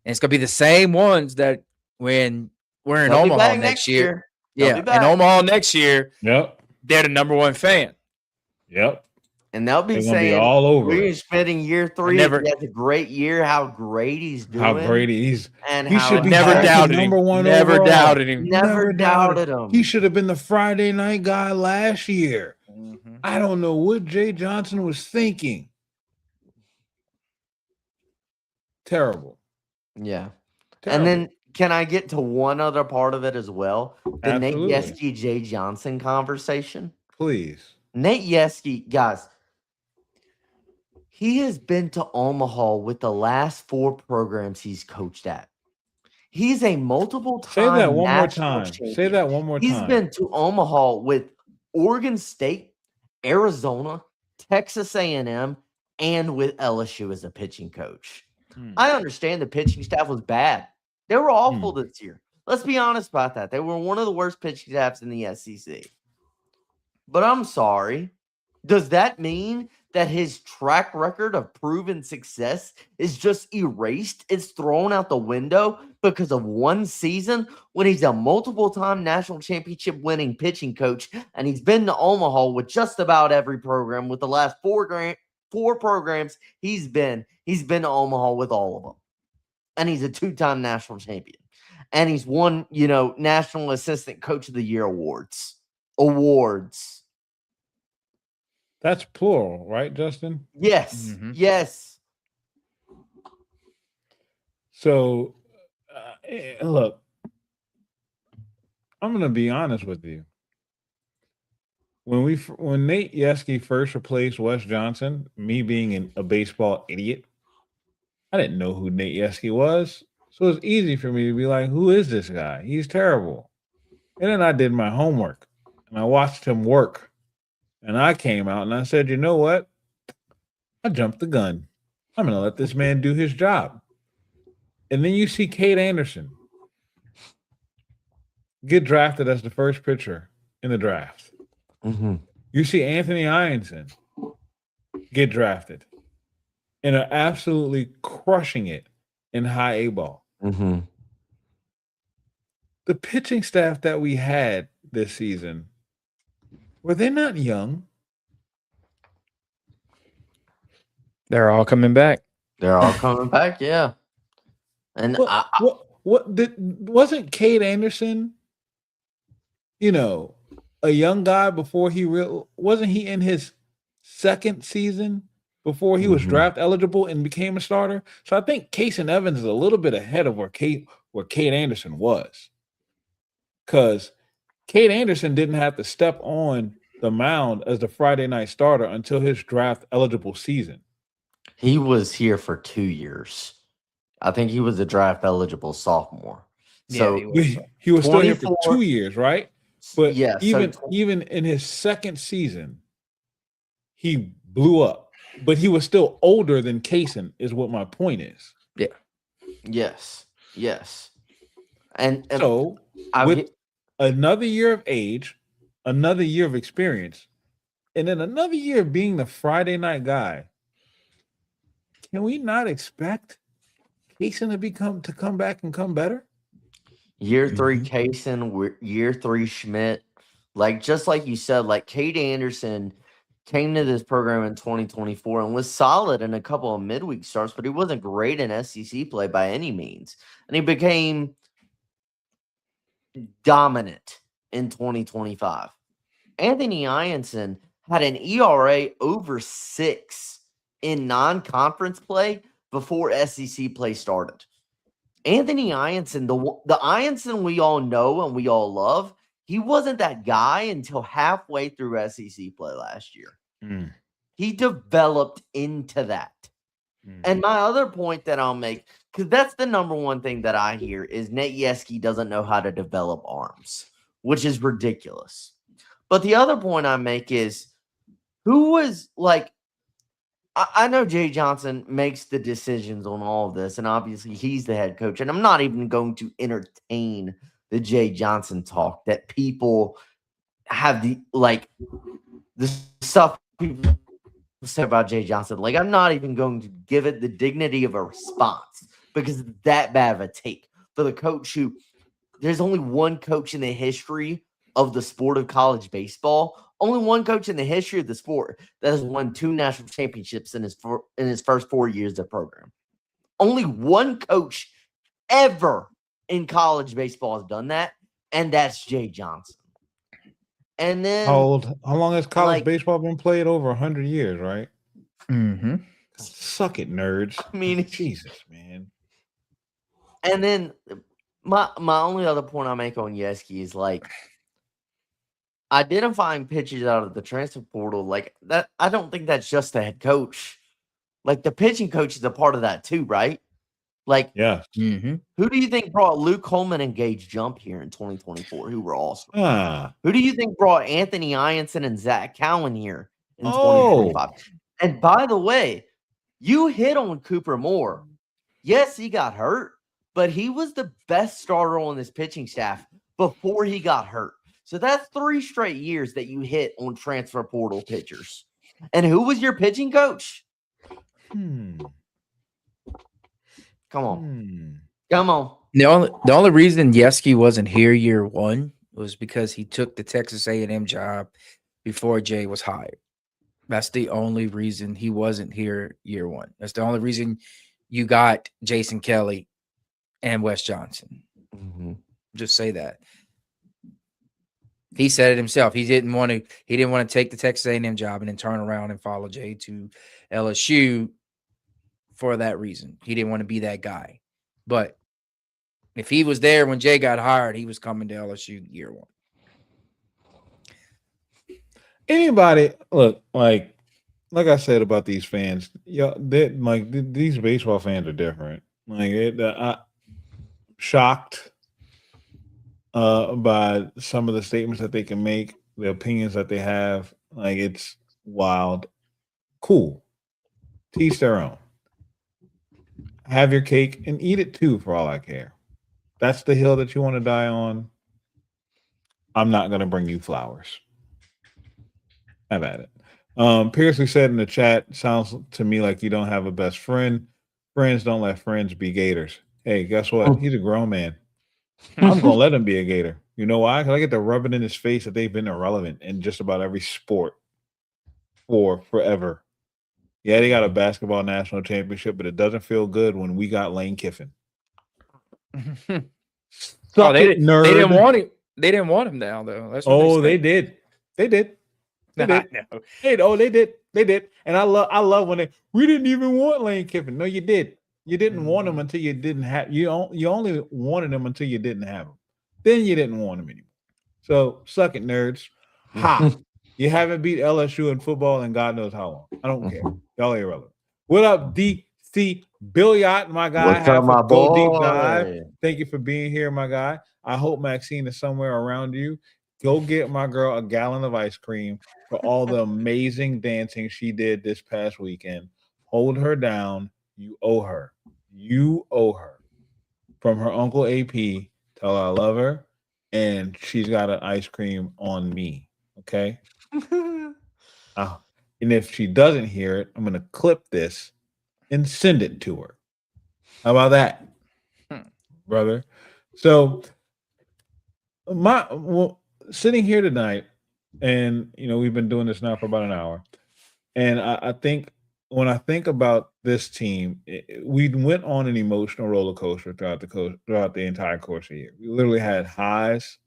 And it's going to be the same ones that when we're in They'll be Omaha back next year. They'll Yeah. be In back. Omaha next year, Yep. they're the number one fan. Yep. And they'll be They're gonna be saying, all over William it. Schmidt in year 3, never- he has a great year, how great he's doing. How great he's and he how should be Never drafted doubted him. number one Never overall. doubted him. Never doubted him. He should have been the Friday night guy last year. Mm-hmm. I don't know what Jay Johnson was thinking. Terrible. Yeah. Terrible. And then can I get to one other part of it as well? The Absolutely. Nate Yeske, Jay Johnson conversation. Please. Nate Yeske, guys, he has been to Omaha with the last 4 programs he's coached at. He's a multiple time. Say that one more national time. champion. Say that one more He's time. been to Omaha with Oregon State, Arizona, Texas A&M, and with LSU as a pitching coach. I understand the pitching staff was bad. They were awful this year. Let's be honest about that. They were one of the worst pitching staffs in the SEC. But I'm sorry. Does that mean that his track record of proven success is just erased? It's thrown out the window because of one season when he's a multiple-time national championship winning pitching coach, and he's been to Omaha with just about every program. With the last 4 programs he's been to Omaha with all of them. And he's a 2-time national champion. And he's won, National Assistant Coach of the Year awards. That's plural, right, Justin? Yes. Mhm. Yes. So, look, I'm going to be honest with you. when Nate Yeske first replaced Wes Johnson, me being a baseball idiot, I didn't know who Nate Yeske was. So it's easy for me to be like, who is this guy? He's terrible. And then I did my homework and I watched him work. And I came out and I said, you know what? I jumped the gun. I'm going to let this man do his job. And then you see Cade Anderson get drafted as the first pitcher in the draft. Mm-hmm. You see Anthony Ianson get drafted and are absolutely crushing it in high A ball. Mm-hmm. The pitching staff that we had this season, were they not young? They're all coming back. They're all coming back, yeah. And Wasn't Cade Anderson, a young guy before wasn't he in his second season before he was draft eligible and became a starter? So I think Casey Evans is a little bit ahead of where Cade Anderson was. Because Cade Anderson didn't have to step on the mound as the Friday night starter until his draft eligible season. he was here for 2 years. I think he was a draft eligible sophomore. So he was still here for 24 2 years, right? But yeah, even in his second season, he blew up. But he was still older than Kaysen, is what my point is. yes. And So with another year of age, another year of experience, and then another year of being the Friday night guy, can we not expect Kaysen to come back and come better? year 3 Kaysen, year 3 Schmidt, just like you said, Cade Anderson came to this program in 2024 and was solid in a couple of midweek starts, but he wasn't great in SEC play by any means. And he became dominant in 2025. Anthony Ianson had an ERA over 6 in non-conference play before SEC play started. Anthony Ianson, the Ianson we all know and we all love, he wasn't that guy until halfway through SEC play last year. He developed into that. And my other point that I'll make, because that's the number one thing that I hear, is Nate Yeske doesn't know how to develop arms, which is ridiculous. But the other point I make is, who was I know Jay Johnson makes the decisions on all of this, and obviously he's the head coach. And I'm not even going to entertain the Jay Johnson talk that people have the stuff people say about Jay Johnson. I'm not even going to give it the dignity of a response because it's that bad of a take for the coach who there's only one coach in the history of the sport of college baseball. Only one coach in the history of the sport that has won 2 national championships in his first 4 years of program. Only one coach ever in college baseball has done that, and that's Jay Johnson. And then how long has college baseball been played? Over 100 years, right? Mm-hmm. Suck it, nerds. I mean, Jesus, man. And then my only other point I make on Yeske is identifying pitchers out of the transfer portal, that. I don't think that's just the head coach. The pitching coach is a part of that too, right? Yeah. Who do you think brought Luke Coleman and Gage Jump here in 2024, who were awesome? Who do you think brought Anthony Ianson and Zach Cowan here in 2025? And by the way, you hit on Cooper Moore. Yes, he got hurt, but he was the best starter on this pitching staff before he got hurt. So that's 3 straight years that you hit on transfer portal pitchers. And who was your pitching coach? Come on. Come on. The only reason Yeske wasn't here year 1 was because he took the Texas A&M job before Jay was hired. That's the only reason he wasn't here year 1. That's the only reason you got Jason Kelly and Wes Johnson. Just say that. He said it himself. He didn't want to take the Texas A&M job and then turn around and follow Jay to LSU for that reason. He didn't want to be that guy. But if he was there when Jay got hired, he was coming to LSU year 1. Anybody look like I said about these fans, they these baseball fans are different. Like shocked by some of the statements that they can make, the opinions that they have. Like it's wild. Cool. Teach their own. Have your cake and eat it too, for all I care. That's the hill that you want to die on. I'm not going to bring you flowers. Have at it. Pierce, we said in the chat, sounds to me like you don't have a best friend. Friends don't let friends be gators. Hey, guess what? He's a grown man. I'm going to let him be a gator. You know why? Because I get to rub it in his face that they've been irrelevant in just about every sport for forever. Yeah, they got a basketball national championship, but it doesn't feel good when we got Lane Kiffin. Oh, they nerd. didn't want him. They didn't want him now, though. That's what they did. They did. They did. No. Hey, they did. They did. And I love when we didn't even want Lane Kiffin. No, you did. You didn't want him until you didn't have you only wanted him until you didn't have him. Then you didn't want him anymore. So suck it, nerds. Ha. You haven't beat LSU in football in God knows how long. I don't care. Y'all are irrelevant. What up, DC Billiot, my guy? What's up, my Go boy? Deep Dive. Thank you for being here, my guy. I hope Maxine is somewhere around you. Go get my girl a gallon of ice cream for all the amazing dancing she did this past weekend. Hold her down. You owe her. You owe her. From her uncle AP, tell her I love her, and she's got an ice cream on me. Okay? And if she doesn't hear it, I'm going to clip this and send it to her. How about that, brother? So, sitting here tonight, and we've been doing this now for about an hour, and I think when I think about this team, we went on an emotional roller coaster throughout the entire course of the year. We literally had highs,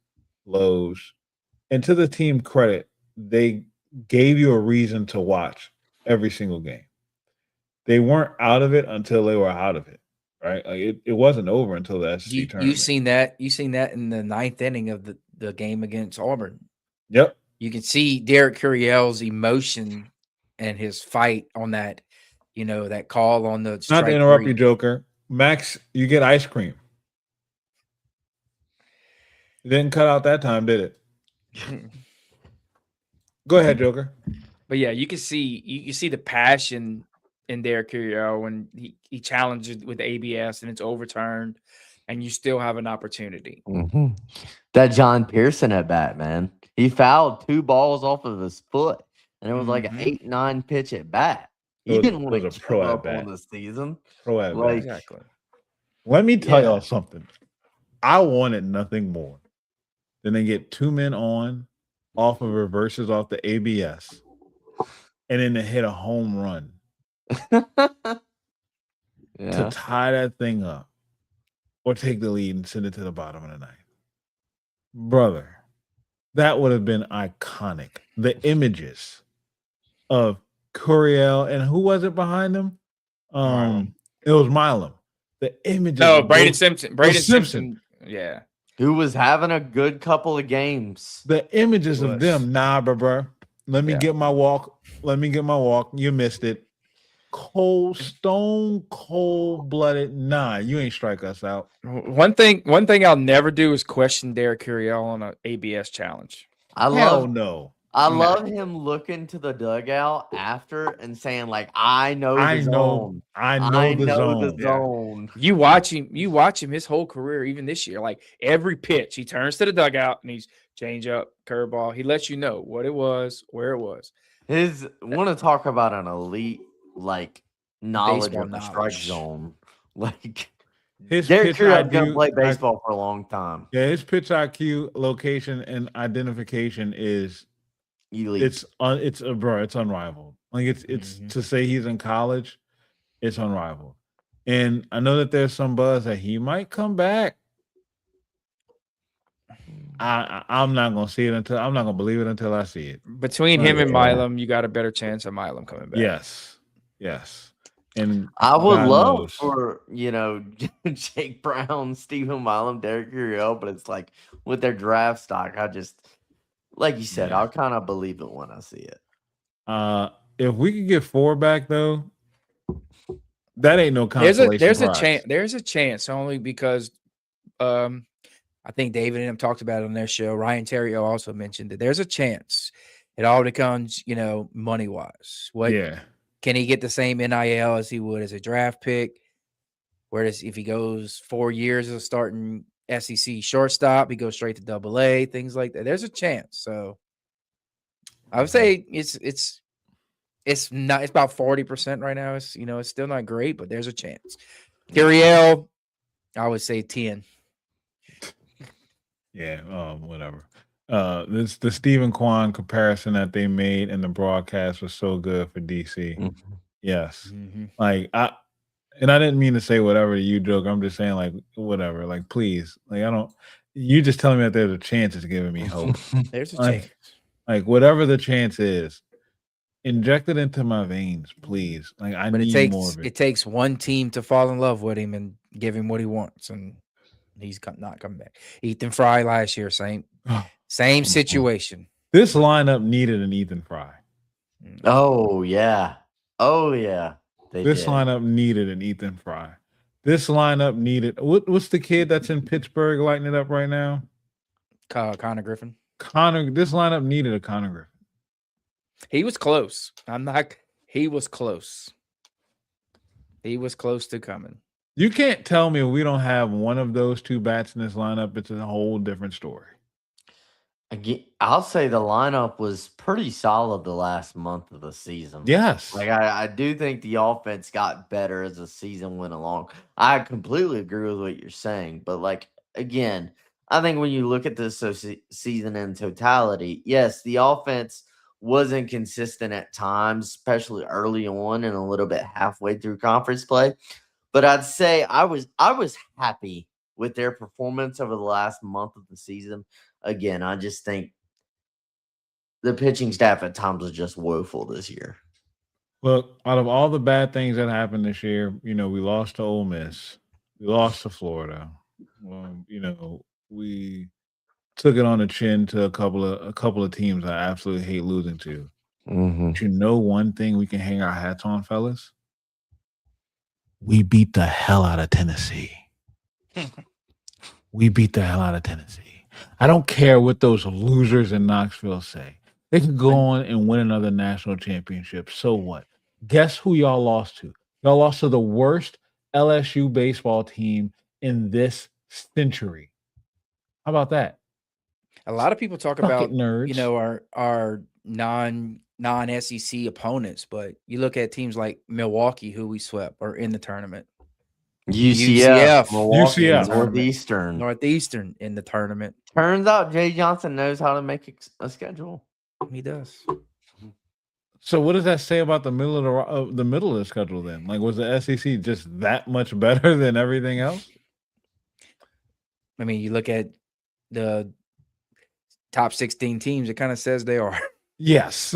lows, and to the team credit, they gave you a reason to watch every single game. They weren't out of it until they were out of it, right? Like it wasn't over until the SEC tournament. You've seen that in the ninth inning of the game against Auburn. Yep. You can see Derek Curiel's emotion and his fight on that, that call on the Not to interrupt you, Joker. Max, you get ice cream. It didn't cut out that time, did it? Go ahead, Joker. But yeah, you can see the passion in Derek Curiel when he challenges with the ABS and it's overturned, and you still have an opportunity. Mm-hmm. That John Pearson at bat, man. He fouled 2 balls off of his foot, and it was like an 8-9 pitch at bat. He didn't want to pro up on the season. Pro at bat. Exactly. Let me tell y'all something. I wanted nothing more than to get 2 men on off of reverses off the ABS, and then to hit a home run to tie that thing up, or take the lead and send it to the bottom of the ninth. Brother, that would have been iconic. The images of Curiel, and who was it behind him? It was Milam. The images. No, Braden Simpson. Braden Simpson. Yeah. Who was having a good couple of games. The images of them. Nah, bro. Let me get my walk. You missed it. Stone cold-blooded. Nah, you ain't strike us out. One thing I'll never do is question Derek Curiel on an ABS challenge. I love him looking to the dugout after and saying, like, I know the zone. I know the zone. You watch him his whole career, even this year. Like every pitch, he turns to the dugout and he's change up, curveball. He lets you know what it was, where it was. Want to talk about an elite knowledge of the strike zone. Like Derek Curiel's gonna play baseball for a long time. Yeah, his pitch IQ, location, and identification is elite. It's unrivaled. Like it's to say he's in college, it's unrivaled. And I know that there's some buzz that he might come back. I'm not gonna see it I'm not gonna believe it until I see it. Between him and Milam, you got a better chance of Milam coming back. Yes. And I would love for Jake Brown, Stephen Milam, Derek Curiel, but it's like with their draft stock, Like you said, Yeah. I'll kind of believe it when I see it. If we could get 4 back though, that ain't no There's consolation a prize. chance. There's a chance only because I think David and him talked about it on their show. Ryan Terrio also mentioned that there's a chance. It all becomes, money wise. What Yeah. can he get the same NIL as he would as a draft pick? Whereas if he goes 4 years of starting SEC shortstop, he goes straight to AA, things like that. There's a chance. So I would say it's not. It's about 40% right now. It's it's still not great, but there's a chance. Kiriel, I would say 10. Yeah, whatever. The Stephen Kwan comparison that they made in the broadcast was so good for DC. Mhm. Yes. Mm-hmm. Like I didn't mean to say whatever you joke. I'm just saying like whatever. Like please. Like I don't you just telling me that there's a chance is giving me hope. There's a Like- chance. Like whatever the chance is, inject it into my veins, please. Like I But need more of it. it takes one team to fall in love with him and give him what he wants, and he's not coming back. Ethan Fry last year, same situation. This lineup needed an Ethan Fry. Oh yeah. Oh yeah. This did. lineup needed an Ethan Fry. This lineup needed what's the kid that's in Pittsburgh lighting it up right now? Connor Griffin. This lineup needed a Connor Griffin. He was close. He was close. He was close to coming. You can't tell me we don't have one of those two bats in this lineup. It's a whole different story. Again, I'll say the lineup was pretty solid the last month of the season. Yes. Like I do think the offense got better as the season went along. I completely agree with what you're saying, but like again, I think when you look at this season in totality, yes, the offense wasn't consistent at times, especially early on and a little bit halfway through conference play. But I'd say I was happy with their performance over the last month of the season. Again, I just think the pitching staff at times was just woeful this year. Look, out of all the bad things that happened this year, we lost to Ole Miss. We lost to Florida. We took it on the chin to a couple of teams I absolutely hate losing to. Mm-hmm. But one thing we can hang our hats on, fellas? We beat the hell out of Tennessee. We beat the hell out of Tennessee. I don't care what those losers in Knoxville say. They can go on and win another national championship. So what? Guess who y'all lost to? Y'all lost to the worst LSU baseball team in this century. How about that? A lot of people talk Fuck about it, nerds. Our non-SEC opponents, but you look at teams like Milwaukee, who we swept, or in the tournament. UCF, Milwaukee, UCF. Northeastern in the tournament. Turns out Jay Johnson knows how to make a schedule. He does. So what does that say about the middle of the schedule then? Like, was the SEC just that much better than everything else? I mean, you look at the top 16 teams, it kind of says they are. Yes.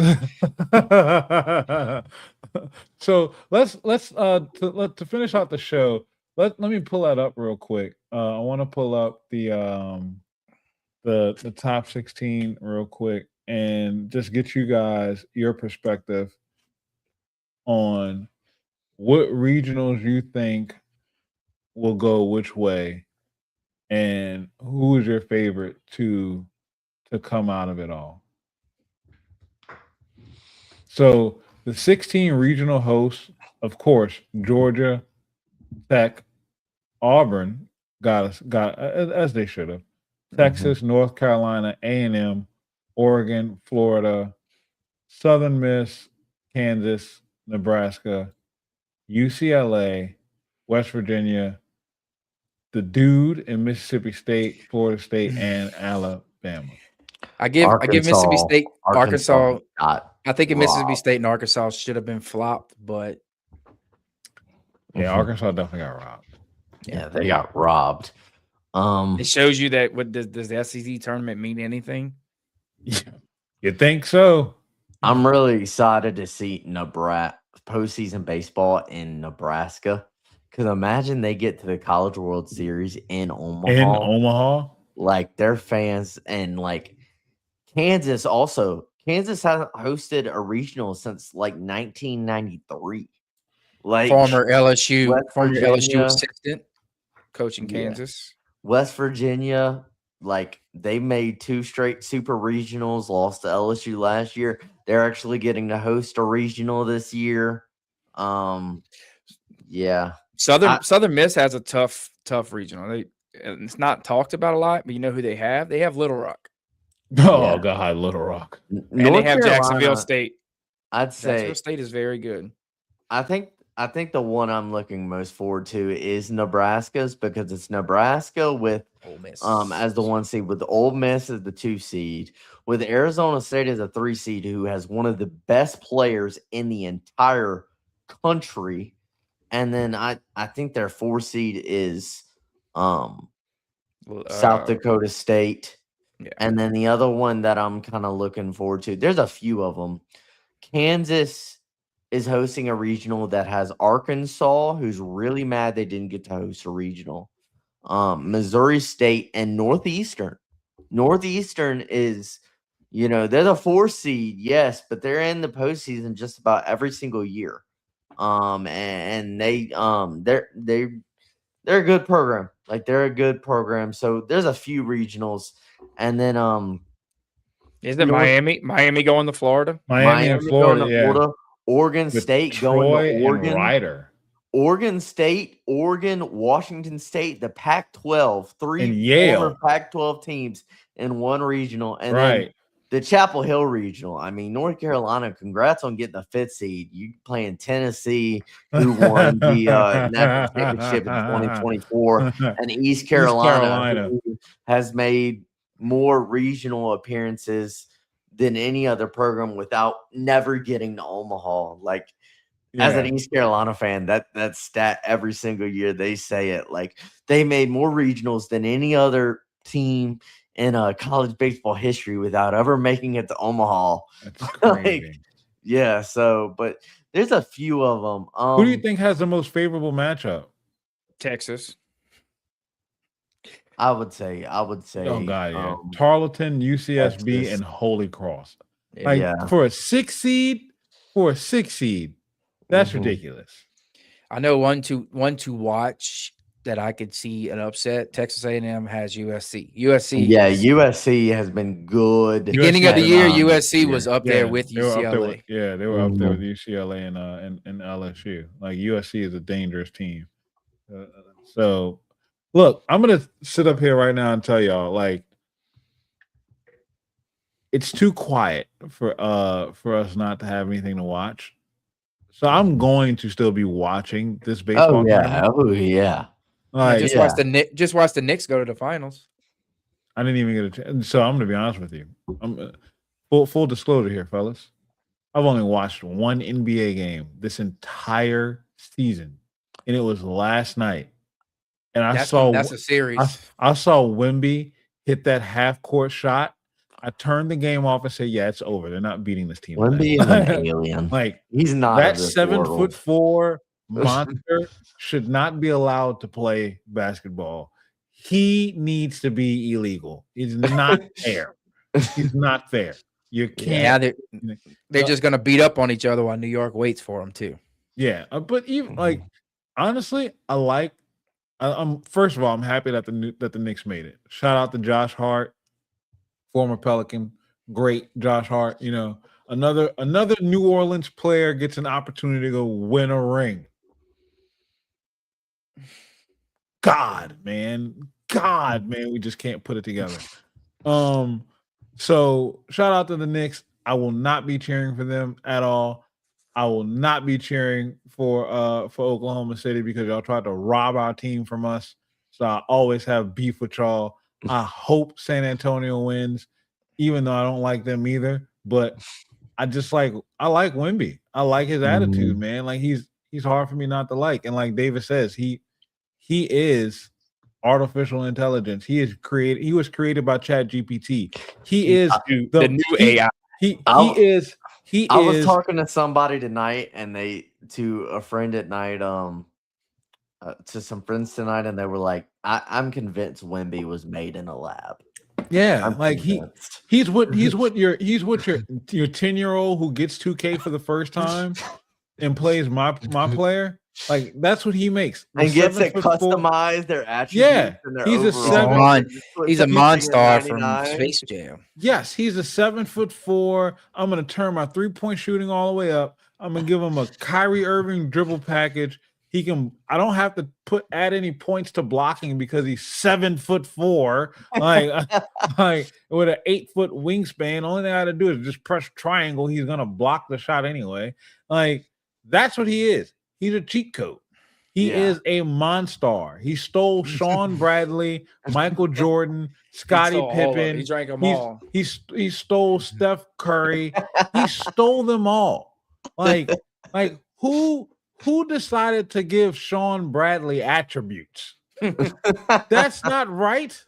So let's to finish out the show. Let me pull that up real quick. I want to pull up the top 16 real quick and just get you guys your perspective on what regionals you think will go which way and who is your favorite to come out of it all. So the 16 regional hosts, of course, Georgia, Tech, Auburn got as they should have. Texas, North Carolina, A&M, Oregon, Florida, Southern Miss, Kansas, Nebraska, UCLA, West Virginia, the dude in Mississippi State, Florida State, and Alabama. I give Mississippi State, Arkansas. I think robbed. Mississippi State and Arkansas should have been flopped, but yeah, Arkansas definitely got robbed. Yeah, they got robbed. It shows you that what does the SEC tournament mean anything? You think so? I'm really excited to see Nebraska postseason baseball in Nebraska. Because imagine they get to the College World Series in Omaha. In Omaha? Like their fans and like Kansas hasn't hosted a regional since like 1993. Like Former LSU Virginia, assistant coaching yeah. Kansas. West Virginia, like they made 2 straight super regionals, lost to LSU last year. They're actually getting to host a regional this year. Yeah. Southern Miss has a tough regional. It's not talked about a lot, but you know who they have? They have Little Rock. Oh Yeah. God, Little Rock. And North they have Carolina, Jacksonville State. I'd say Jacksonville State is very good. I think the one I'm looking most forward to is Nebraska's, because it's Nebraska with Ole Miss. as the 1 seed, with Ole Miss as the 2 seed, with Arizona State as a 3 seed, who has one of the best players in the entire country. And then I think their 4 seed is South Dakota State. Yeah. And then the other one that I'm kind of looking forward to, there's a few of them. Kansas is hosting a regional that has Arkansas, who's really mad they didn't get to host a regional. Missouri State and Northeastern. Northeastern is, they're the 4 seed, yes, but they're in the postseason just about every single year. And they're a good program. Like, they're a good program. So there's a few regionals, and then is it Miami? Miami going to Florida? Miami and Florida, going to Florida. Oregon State Troy going to Oregon. And Ryder. Oregon State, Oregon, Washington State, the Pac-12, 3 and Yale former Pac-12 teams in one regional, and right. Then the Chapel Hill regional. I mean, North Carolina, congrats on getting the 5th seed. You playing Tennessee, who won the national championship in 2024, and East Carolina, who has made more regional appearances than any other program without never getting to Omaha. Like, as an East Carolina fan, that stat every single year they say it. Like, they made more regionals than any other team in college baseball history without ever making it to Omaha. That's crazy. But there's a few of them. Who do you think has the most favorable matchup? Texas. I would say. Oh God, yeah. Tarleton, UCSB, Texas, and Holy Cross. For a 6 seed, that's ridiculous. I know one to watch that I could see an upset. Texas A&M has USC. USC has been good. Beginning of the year, USC was up there with UCLA. They were up there with UCLA and LSU. Like, USC is a dangerous team. So, look, I'm gonna sit up here right now and tell y'all, like, it's too quiet for us not to have anything to watch. So I'm going to still be watching this baseball. Like, just watch the Knicks go to the finals. I didn't even get a chance. So I'm going to be honest with you. I'm full disclosure here, fellas. I've only watched one NBA game this entire season, and it was last night. And that's a series. I saw Wemby hit that half-court shot. I turned the game off and said, "Yeah, it's over. They're not beating this team." Wemby is an alien. Like, he's not. That 7'4" monster should not be allowed to play basketball. He needs to be illegal. It's not fair. It's not fair. You can't. Yeah, they're just gonna beat up on each other while New York waits for them too. Yeah, but even like, honestly, first of all, I'm happy that the Knicks made it. Shout out to Josh Hart, former Pelican, great Josh Hart. Another New Orleans player gets an opportunity to go win a ring. God, man, we just can't put it together. So shout out to the Knicks. I will not be cheering for them at all. I will not be cheering for Oklahoma City because y'all tried to rob our team from us. So I always have beef with y'all. I hope San Antonio wins, even though I don't like them either. But I like Wemby. I like his attitude, man. Like, he's hard for me not to like. And like David says, he is artificial intelligence. He was created by ChatGPT. He is the new AI. I was talking to somebody tonight, and to a friend at night, to some friends tonight, and they were like, I'm convinced Wemby was made in a lab. Yeah, I'm like convinced. he's what your 10-year-old who gets 2K for the first time and plays my player. Like that's what he makes. The And gets to 7'4" customize their attributes Yeah, and their he's a overall. seven- He's a Puts everything monster at from 99. Space Jam. Yes, he's a 7'4". I'm gonna turn my 3-point shooting all the way up. I'm gonna give him a Kyrie Irving dribble package. He can. I don't have to add any points to blocking because he's 7'4". Like with an 8-foot wingspan. Only thing I got to do is just press triangle. He's gonna block the shot anyway. Like that's what he is. He's a cheat code. He is a monster. He stole Sean Bradley, Michael Jordan, Scottie Pippen. He drank them all. He stole Steph Curry. He stole them all. Like who decided to give Sean Bradley attributes? That's not right.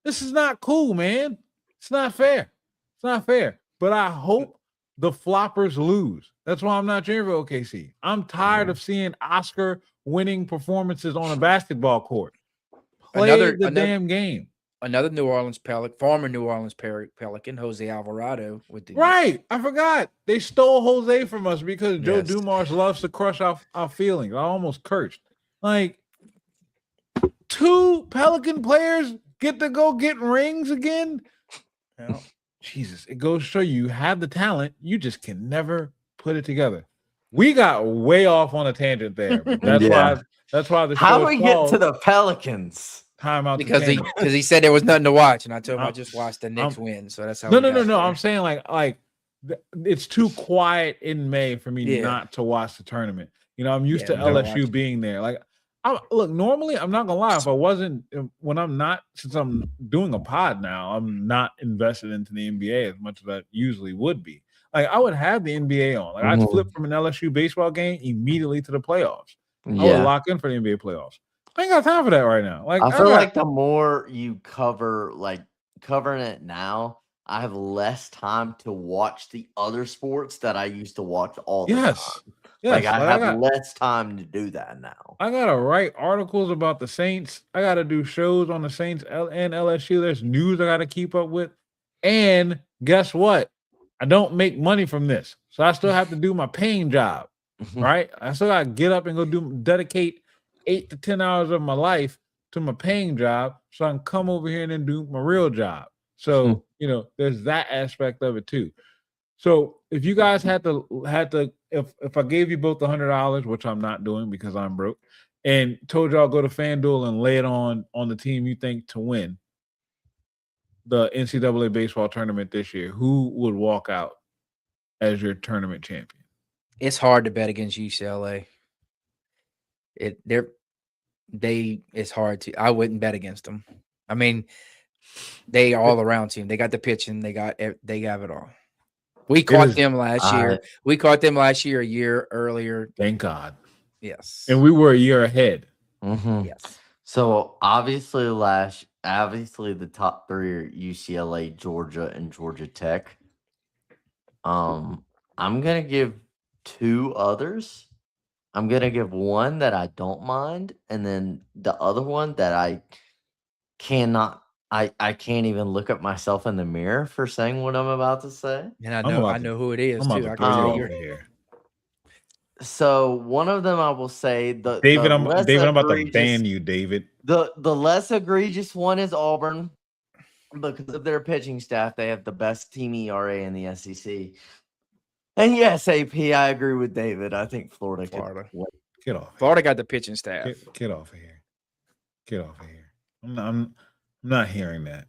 This is not cool, man. It's not fair. It's not fair. But I hope the floppers lose. That's why I'm not cheering for OKC. I'm tired of seeing Oscar-winning performances on a basketball court. Play the damn game. Another New Orleans former New Orleans Pelican, Jose Alvarado. Right. I forgot. They stole Jose from us because Joe Dumars loves to crush our feelings. I almost cursed. Like, 2 Pelican players get to go get rings again? Well, Jesus, it goes to show you have the talent. You just can never put it together. We got way off on a tangent there. But that's why the show How do we get to the Pelicans? Timeout because he said there was nothing to watch, and I told him I just watched the Knicks win. So that's how. No. I'm saying like it's too quiet in May for me not to watch the tournament. You know, I'm used to LSU being there. Like, look, normally I'm not gonna lie. If I wasn't, since I'm doing a pod now, I'm not invested into the NBA as much as I usually would be. Like, I would have the NBA on. Like, I'd flip from an LSU baseball game immediately to the playoffs. I would lock in for the NBA playoffs. I ain't got time for that right now. Like, I feel like the more you covering it now, I have less time to watch the other sports that I used to watch all the time. Yes, I have less time to do that now. I gotta write articles about the Saints. I gotta do shows on the Saints and LSU. There's news I gotta keep up with. And guess what? I don't make money from this. So I still have to do my paying job. Right? I still gotta get up and go dedicate 8 to 10 hours of my life to my paying job so I can come over here and then do my real job. So, there's that aspect of it too. So if you guys had to if I gave you both $100, which I'm not doing because I'm broke, and told y'all go to FanDuel and lay it on the team you think to win the NCAA baseball tournament this year, who would walk out as your tournament champion? It's hard to bet against UCLA. It's hard to. I wouldn't bet against them. I mean, they all around team. They got the pitching. They have it all. We caught them last year. We caught them last year, a year earlier. Thank God. Yes. And we were a year ahead. Yes. So obviously the top 3 are UCLA, Georgia, and Georgia Tech. I'm gonna give 2 others. I'm gonna give one that I don't mind, and then the other one that I cannot. I can't even look at myself in the mirror for saying what I'm about to say. And I know who it is too. I can tell you here. So one of them I will say David, I'm about to ban you, David. The less egregious one is Auburn because of their pitching staff. They have the best team ERA in the SEC. And yes, AP, I agree with David. I think Florida. Get off. Florida got the pitching staff. Get off of here. Get off of here. I'm not hearing that.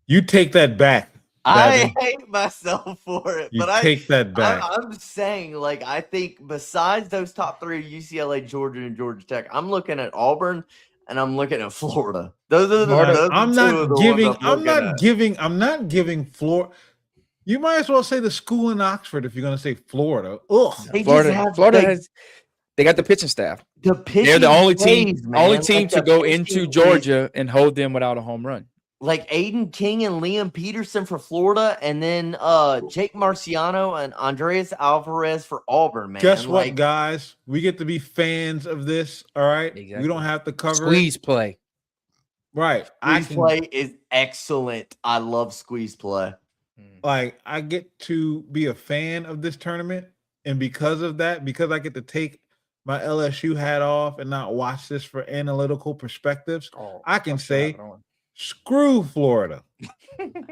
You take that back. I hate myself for it, but take that back. I'm saying, I think besides those top 3, UCLA, Georgia, and Georgia Tech, I'm looking at Auburn and I'm looking at Florida. Those are the I'm not giving Florida. You might as well say the school in Oxford if you're going to say Florida. Ugh. Florida has. They got the pitching staff. They're the only team to go into Georgia and hold them without a home run. Like Aiden King and Liam Peterson for Florida, and then Jake Marciano and Andreas Alvarez for Auburn, man. Guess what, guys? We get to be fans of this, all right? Exactly. We don't have to cover squeeze play. Right. Squeeze play is excellent. I love squeeze play. Like, I get to be a fan of this tournament, and because of that, because I get to take my LSU hat off and not watch this for analytical perspectives, I can say, screw Florida.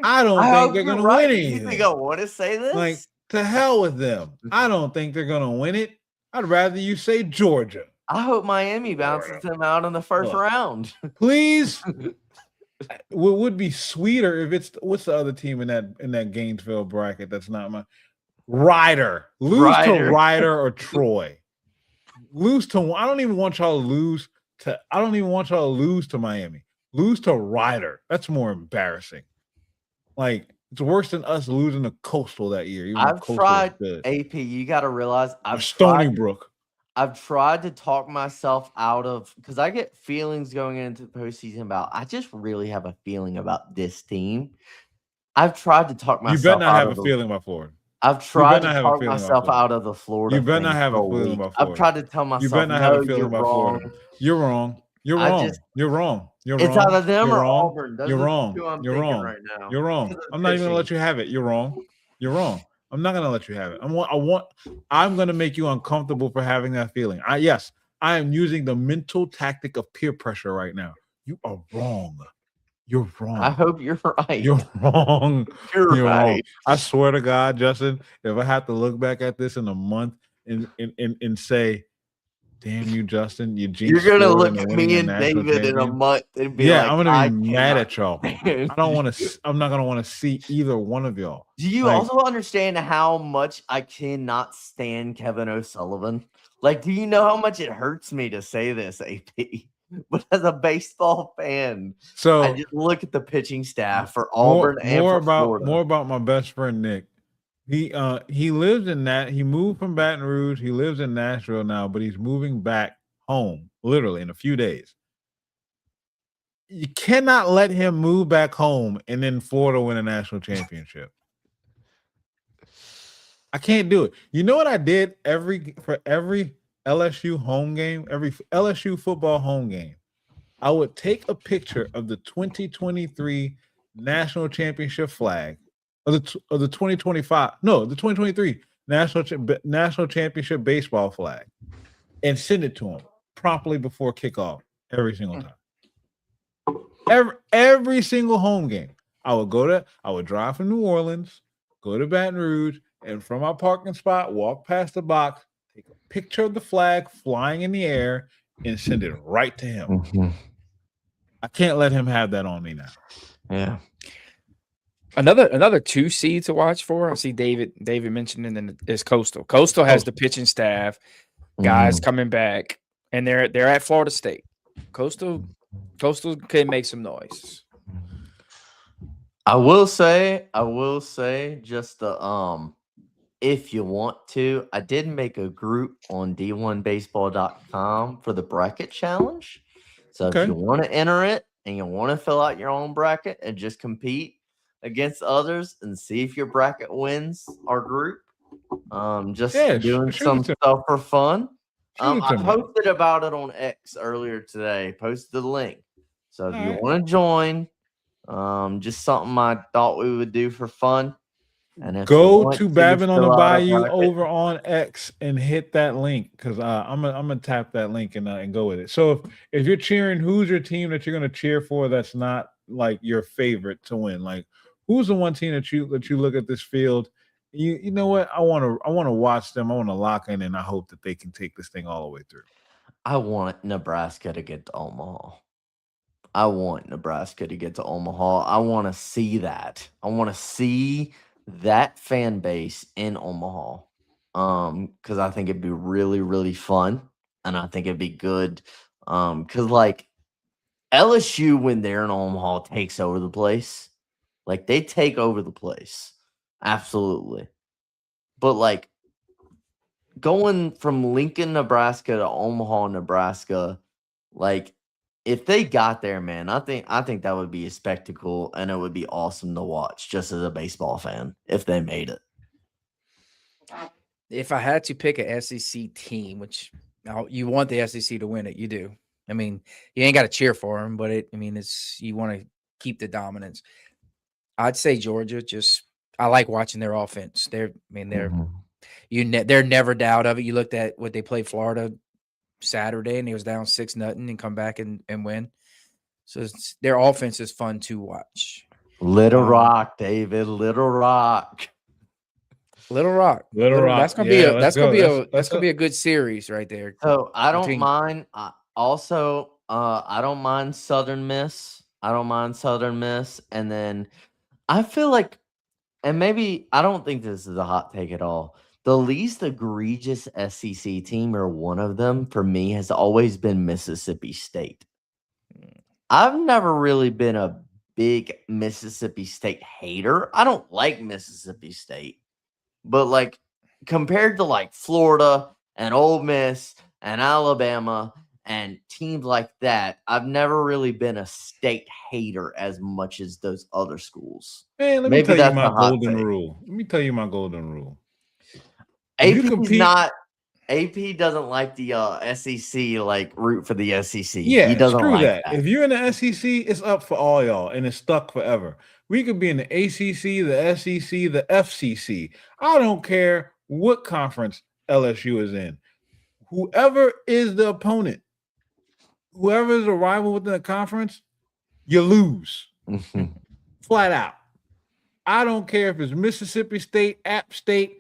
I don't think they're going to win anything. You think I want to say this? Like, to hell with them. I don't think they're going to win it. I'd rather you say Georgia. I hope Miami bounces them out in the first round. Please. What would be sweeter if it's what's the other team in that Gainesville bracket that's not my Ryder. Lose to Ryder or Troy. Lose to I don't even want y'all to lose to Miami. Lose to Ryder. That's more embarrassing. Like, it's worse than us losing to Coastal that year. I've tried AP. You got to realize Stony Brook. I've tried to talk myself out of because I get feelings going into the postseason about I just really have a feeling about this team. I've tried to talk myself. You better not have a feeling about Florida. I've tried to talk myself out of the Florida. You better not have a feeling about Florida. I've tried to tell myself. You better not have a feeling about Florida. You're wrong. You're wrong. You're wrong. You're wrong. It's out of them or Auburn. You're wrong. You're wrong right now. You're wrong. I'm not even gonna let you have it. You're wrong. You're wrong. I'm not gonna let you have it. I'm gonna make you uncomfortable for having that feeling. I am using the mental tactic of peer pressure right now. You are wrong. You're wrong. I hope you're right. You're wrong. You're right. Wrong. I swear to God, Justin, if I have to look back at this in a month and say, damn you, Justin, you're gonna look at me and David in a month and be like, I'm gonna be mad at y'all. I'm not gonna want to see either one of y'all. Do you also understand how much I cannot stand Kevin O'Sullivan? Like, do you know how much it hurts me to say this, AP? But as a baseball fan, so I just look at the pitching staff for Auburn and for Florida. More about my best friend Nick. He lives in that. He moved from Baton Rouge. He lives in Nashville now, but he's moving back home literally in a few days. You cannot let him move back home and then Florida win a national championship. I can't do it. You know what I did for every LSU home game, every LSU football home game? I would take a picture of the 2023 national championship flag. Of the 2023 national championship baseball flag, and send it to him promptly before kickoff every single time. Every single home game, I would drive from New Orleans, go to Baton Rouge, and from my parking spot, walk past the box, take a picture of the flag flying in the air, and send it right to him. Mm-hmm. I can't let him have that on me now. Yeah. Another 2 seed to watch for. I see David mentioned, and then is Coastal. Coastal has the pitching staff, guys coming back, and they're at Florida State. Coastal can make some noise. I will say, just the if you want to, I did make a group on d1baseball.com for the bracket challenge. So if you want to enter it and you want to fill out your own bracket and just compete against others and see if your bracket wins our group. Doing some stuff for fun. I posted about it on X earlier today. Posted the link. So if you want to join, just something I thought we would do for fun. And if go to Babin on the Bayou over on X and hit that link, because I'm gonna tap that link and go with it. So if you're cheering, who's your team that you're gonna cheer for? That's not like your favorite to win. Like, who's the one team that you look at this field? You know what? I want to watch them. I want to lock in, and I hope that they can take this thing all the way through. I want Nebraska to get to Omaha. I want to see that. I want to see that fan base in Omaha. Because I think it'd be really, really fun, and I think it'd be good. Because like LSU when they're in Omaha takes over the place. Like, they take over the place. Absolutely. But, like, going from Lincoln, Nebraska to Omaha, Nebraska, like, if they got there, man, I think that would be a spectacle, and it would be awesome to watch just as a baseball fan if they made it. If I had to pick an SEC team, which you want the SEC to win it, you do. I mean, you ain't got to cheer for them, but it's you want to keep the dominance. I'd say Georgia. I like watching their offense. They're they're never doubt of it. You looked at what they played Florida Saturday, and he was down 6-0 and come back and win. So their offense is fun to watch. Little Rock, David. Little Rock. Little Rock. That's gonna be a good series right there. So I don't mind. I don't mind Southern Miss. And then I feel like, and maybe I don't think this is a hot take at all. The least egregious SEC team, or one of them for me, has always been Mississippi State. I've never really been a big Mississippi State hater. I don't like Mississippi State, but like compared to like Florida and Ole Miss and Alabama and teams like that, I've never really been a state hater as much as those other schools. Man, let me tell you my golden rule. Let me tell you my golden rule. AP doesn't like the SEC, like root for the SEC. Yeah, he doesn't screw like that. If you're in the SEC, it's up for all y'all, and it's stuck forever. We could be in the ACC, the SEC, the FCC. I don't care what conference LSU is in. Whoever is the opponent, whoever is a rival within the conference, you lose. Flat out. I don't care if it's Mississippi State, App State,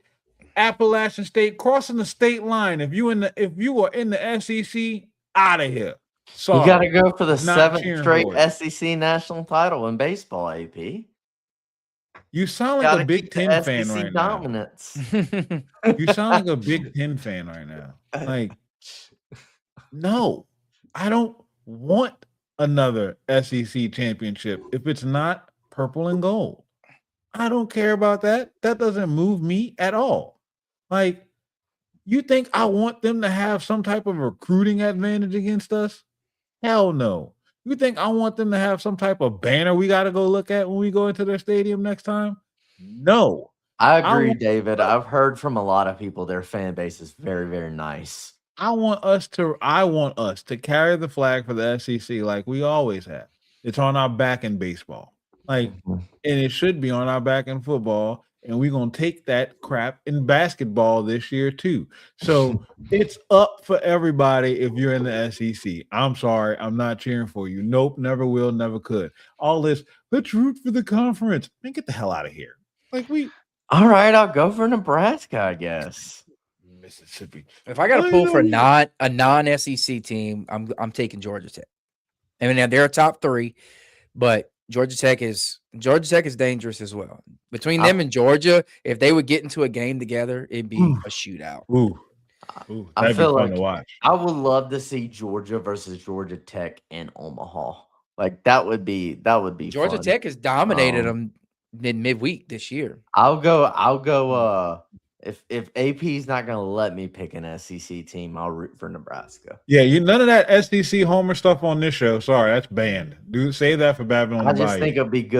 Appalachian State, crossing the state line. If you are in the SEC, out of here. Sorry. You got to go for the 7th straight SEC national title in baseball, AP. You sound like a Big Ten fan right dominance. now. You sound like a Big Ten fan right now. Like, no, I don't want another SEC championship if it's not purple and gold. I don't care about that. That doesn't move me at all. Like, you think I want them to have some type of recruiting advantage against us? Hell no. You think I want them to have some type of banner we got to go look at when we go into their stadium next time? No. I agree, David. I've heard from a lot of people their fan base is very, very nice. I want us to carry the flag for the SEC like we always have. It's on our back in baseball. Like, and it should be on our back in football. And we're going to take that crap in basketball this year too. So it's up for everybody if you're in the SEC. I'm sorry. I'm not cheering for you. Nope. Never will. Never could. All this, let's root for the conference. Man, get the hell out of here. All right. I'll go for Nebraska, I guess. Mississippi. If I got to pull for a non-SEC team, I'm taking Georgia Tech. I mean, they're a top 3, but Georgia Tech is dangerous as well. Between them and Georgia, if they would get into a game together, it'd be a shootout. I feel like to watch. I would love to see Georgia versus Georgia Tech in Omaha. Like that would be Georgia fun. Tech has dominated them in midweek this year. I'll go. If AP is not going to let me pick an SEC team, I'll root for Nebraska. Yeah, none of that SEC homer stuff on this show. Sorry, that's banned. Save that for Babin. I just think it'd be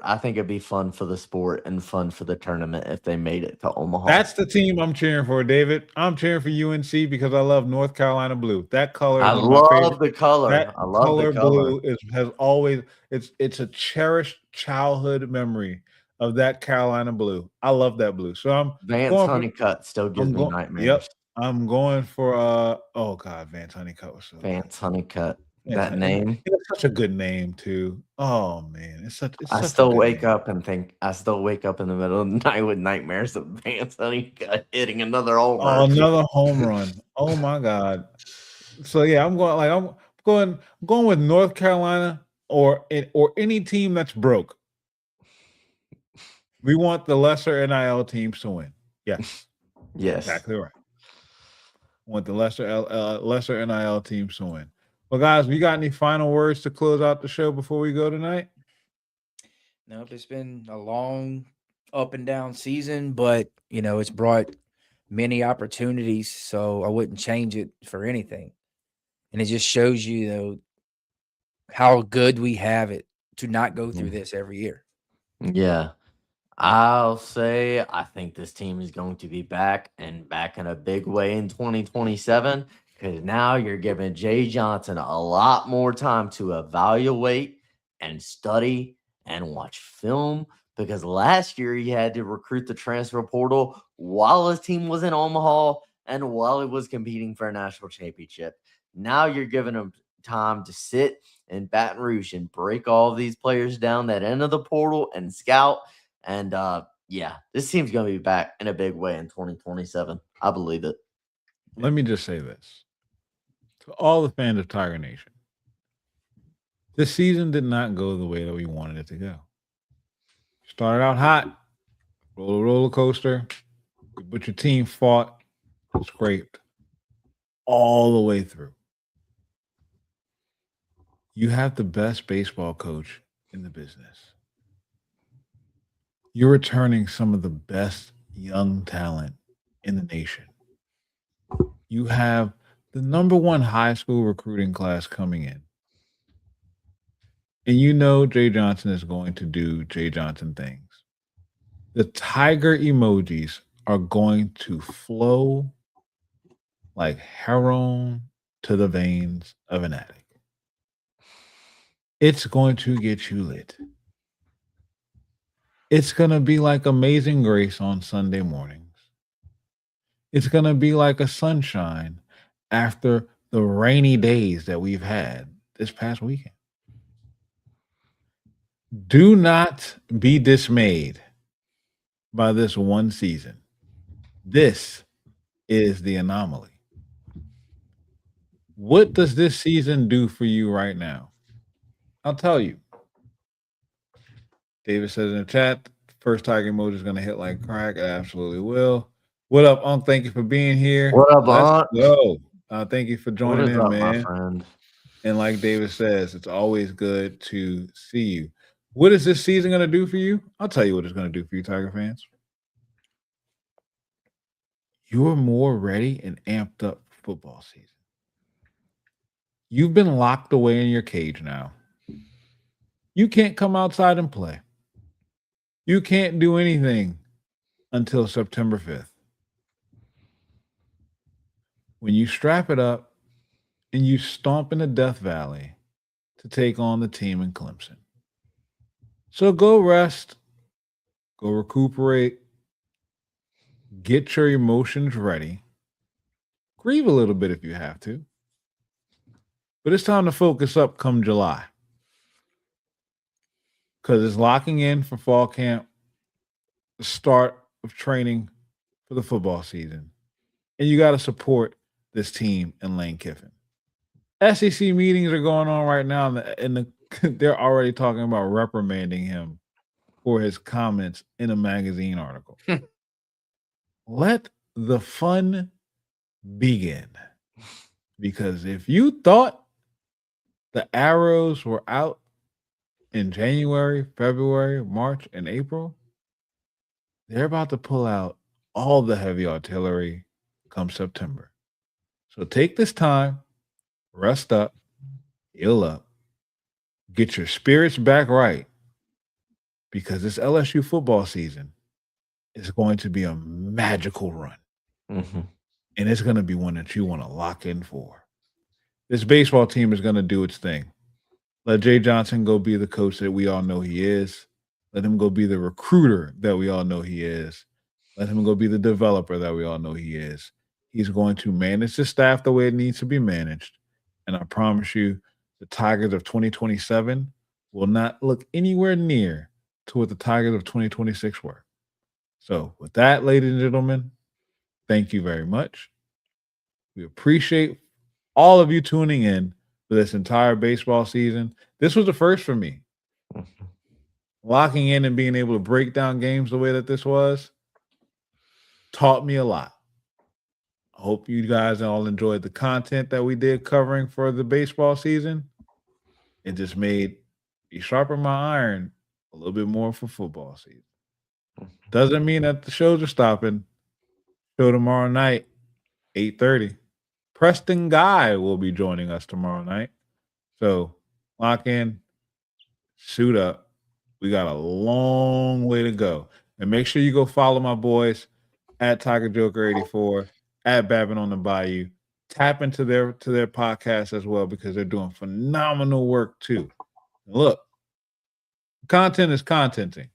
I think it'd be fun for the sport and fun for the tournament if they made it to Omaha. That's the team I'm cheering for, David. I'm cheering for UNC because I love North Carolina blue. That color. I love the color. I love the color. Blue has always. It's a cherished childhood memory of that Carolina blue. I love that blue. So I'm Vance Honeycutt still gives me nightmares. Yep. I'm going for oh God, Vance Honeycutt was so Vance Honeycutt. That name. It's such a good name too. Oh man, I still wake up in the middle of the night with nightmares of Vance Honeycutt hitting another home run. Oh, another home run. Oh my God. So yeah, I'm going with North Carolina or any team that's broke. We want the lesser NIL teams to win. Yes. Yes. Exactly right. Want the lesser NIL teams to win. Well, guys, we got any final words to close out the show before we go tonight? Nope. It's been a long up and down season, but it's brought many opportunities, so I wouldn't change it for anything. And it just shows you, how good we have it to not go through this every year. Yeah. I'll say I think this team is going to be back in a big way in 2027. because now you're giving Jay Johnson a lot more time to evaluate and study and watch film. Because last year he had to recruit the transfer portal while his team was in Omaha and while he was competing for a national championship. Now you're giving him time to sit in Baton Rouge and break all of these players down that end of the portal and scout. And yeah, this team's going to be back in a big way in 2027. I believe it. Let me just say this to all the fans of Tiger Nation. This season did not go the way that we wanted it to go. Started out hot, roller coaster, but your team fought, scraped all the way through. You have the best baseball coach in the business. You're returning some of the best young talent in the nation. You have the number one high school recruiting class coming in. And you know Jay Johnson is going to do Jay Johnson things. The tiger emojis are going to flow like heroin to the veins of an addict. It's going to get you lit. It's going to be like Amazing Grace on Sunday mornings. It's going to be like a sunshine after the rainy days that we've had this past weekend. Do not be dismayed by this one season. This is the anomaly. What does this season do for you right now? I'll tell you. David says in the chat, first Tiger emoji is going to hit like crack. It absolutely will. What up, Unc? Thank you for being here. What up, Let's Unc? go. Thank you for What joining is in, up, man. my friend? And like David says, it's always good to see you. What is this season going to do for you? I'll tell you what it's going to do for you, Tiger fans. You're more ready and amped up for football season. You've been locked away in your cage now. You can't come outside and play. You can't do anything until September 5th. When you strap it up and you stomp in the Death Valley to take on the team in Clemson. So go rest, go recuperate, get your emotions ready, grieve a little bit if you have to. But it's time to focus up come July. Because it's locking in for fall camp, the start of training for the football season. And you got to support this team in Lane Kiffin. SEC meetings are going on right now, and they're already talking about reprimanding him for his comments in a magazine article. Let the fun begin. Because if you thought the arrows were out in January, February, March, and April, they're about to pull out all the heavy artillery come September. So take this time, rest up, heal up, get your spirits back right, because this LSU football season is going to be a magical run. Mm-hmm. And it's going to be one that you want to lock in for. This baseball team is going to do its thing. Let Jay Johnson go be the coach that we all know he is. Let him go be the recruiter that we all know he is. Let him go be the developer that we all know he is. He's going to manage the staff the way it needs to be managed. And I promise you, the Tigers of 2027 will not look anywhere near to what the Tigers of 2026 were. So with that, ladies and gentlemen, thank you very much. We appreciate all of you tuning in for this entire baseball season. This was the first for me. Locking in and being able to break down games the way that this was taught me a lot. I hope you guys all enjoyed the content that we did covering for the baseball season. It just made me sharpen my iron a little bit more for football season. Doesn't mean that the shows are stopping. Show tomorrow night, 8:30. Preston Guy will be joining us tomorrow night. So lock in, suit up. We got a long way to go. And make sure you go follow my boys at Tiger Joker 84, at Babin on the Bayou. tap into their podcast as well, because they're doing phenomenal work too. Look, content is contenting.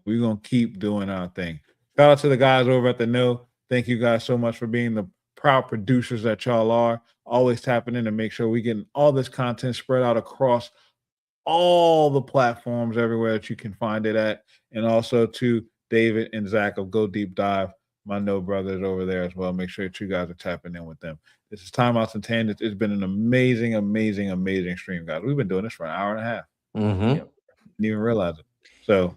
We're gonna keep doing our thing. Shout out to the guys over at the Know. Thank you guys so much for being the proud producers that y'all are. Always tapping in to make sure we getting all this content spread out across all the platforms everywhere that you can find it at. And also to David and Zach of Go Deep Dive, my Know brothers over there as well. Make sure that you guys are tapping in with them. This is Timeouts and Tangents. It's been an amazing, amazing, amazing stream, guys. We've been doing this for an hour and a half. Didn't even realize it. So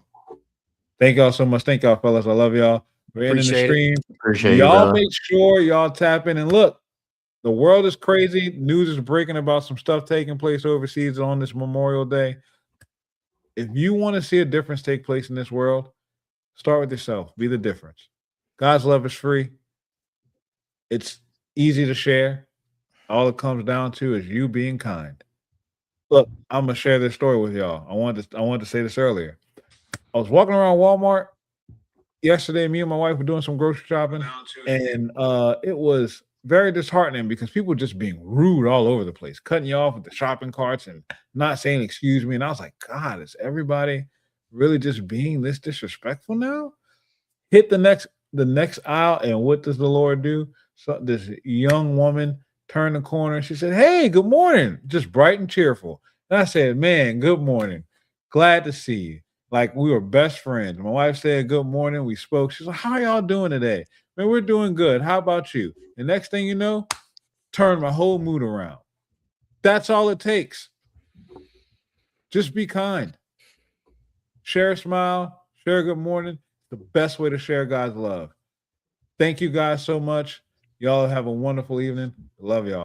thank y'all so much. Thank y'all, fellas. I love y'all. We're ending the stream. Appreciate y'all. You, make sure y'all tap in and look. The world is crazy. News is breaking about some stuff taking place overseas on this Memorial Day. If you want to see a difference take place in this world, start with yourself. Be the difference. God's love is free. It's easy to share. All it comes down to is you being kind. Look, I'm gonna share this story with y'all. I wanted to say this earlier. I was walking around Walmart yesterday. Me and my wife were doing some grocery shopping, and it was very disheartening because people were just being rude all over the place, cutting you off with the shopping carts and not saying excuse me. And I was like, God, is everybody really just being this disrespectful now? Hit the next aisle, and what does the Lord do? So this young woman turned the corner and she said, "Hey, good morning," just bright and cheerful. And I said, "Man, good morning. Glad to see you." Like we were best friends. My wife said, "Good morning." We spoke. She's like, "How y'all doing today?" "Man, we're doing good. How about you?" The next thing you know, turned my whole mood around. That's all it takes. Just be kind. Share a smile. Share a good morning. The best way to share God's love. Thank you guys so much. Y'all have a wonderful evening. Love y'all.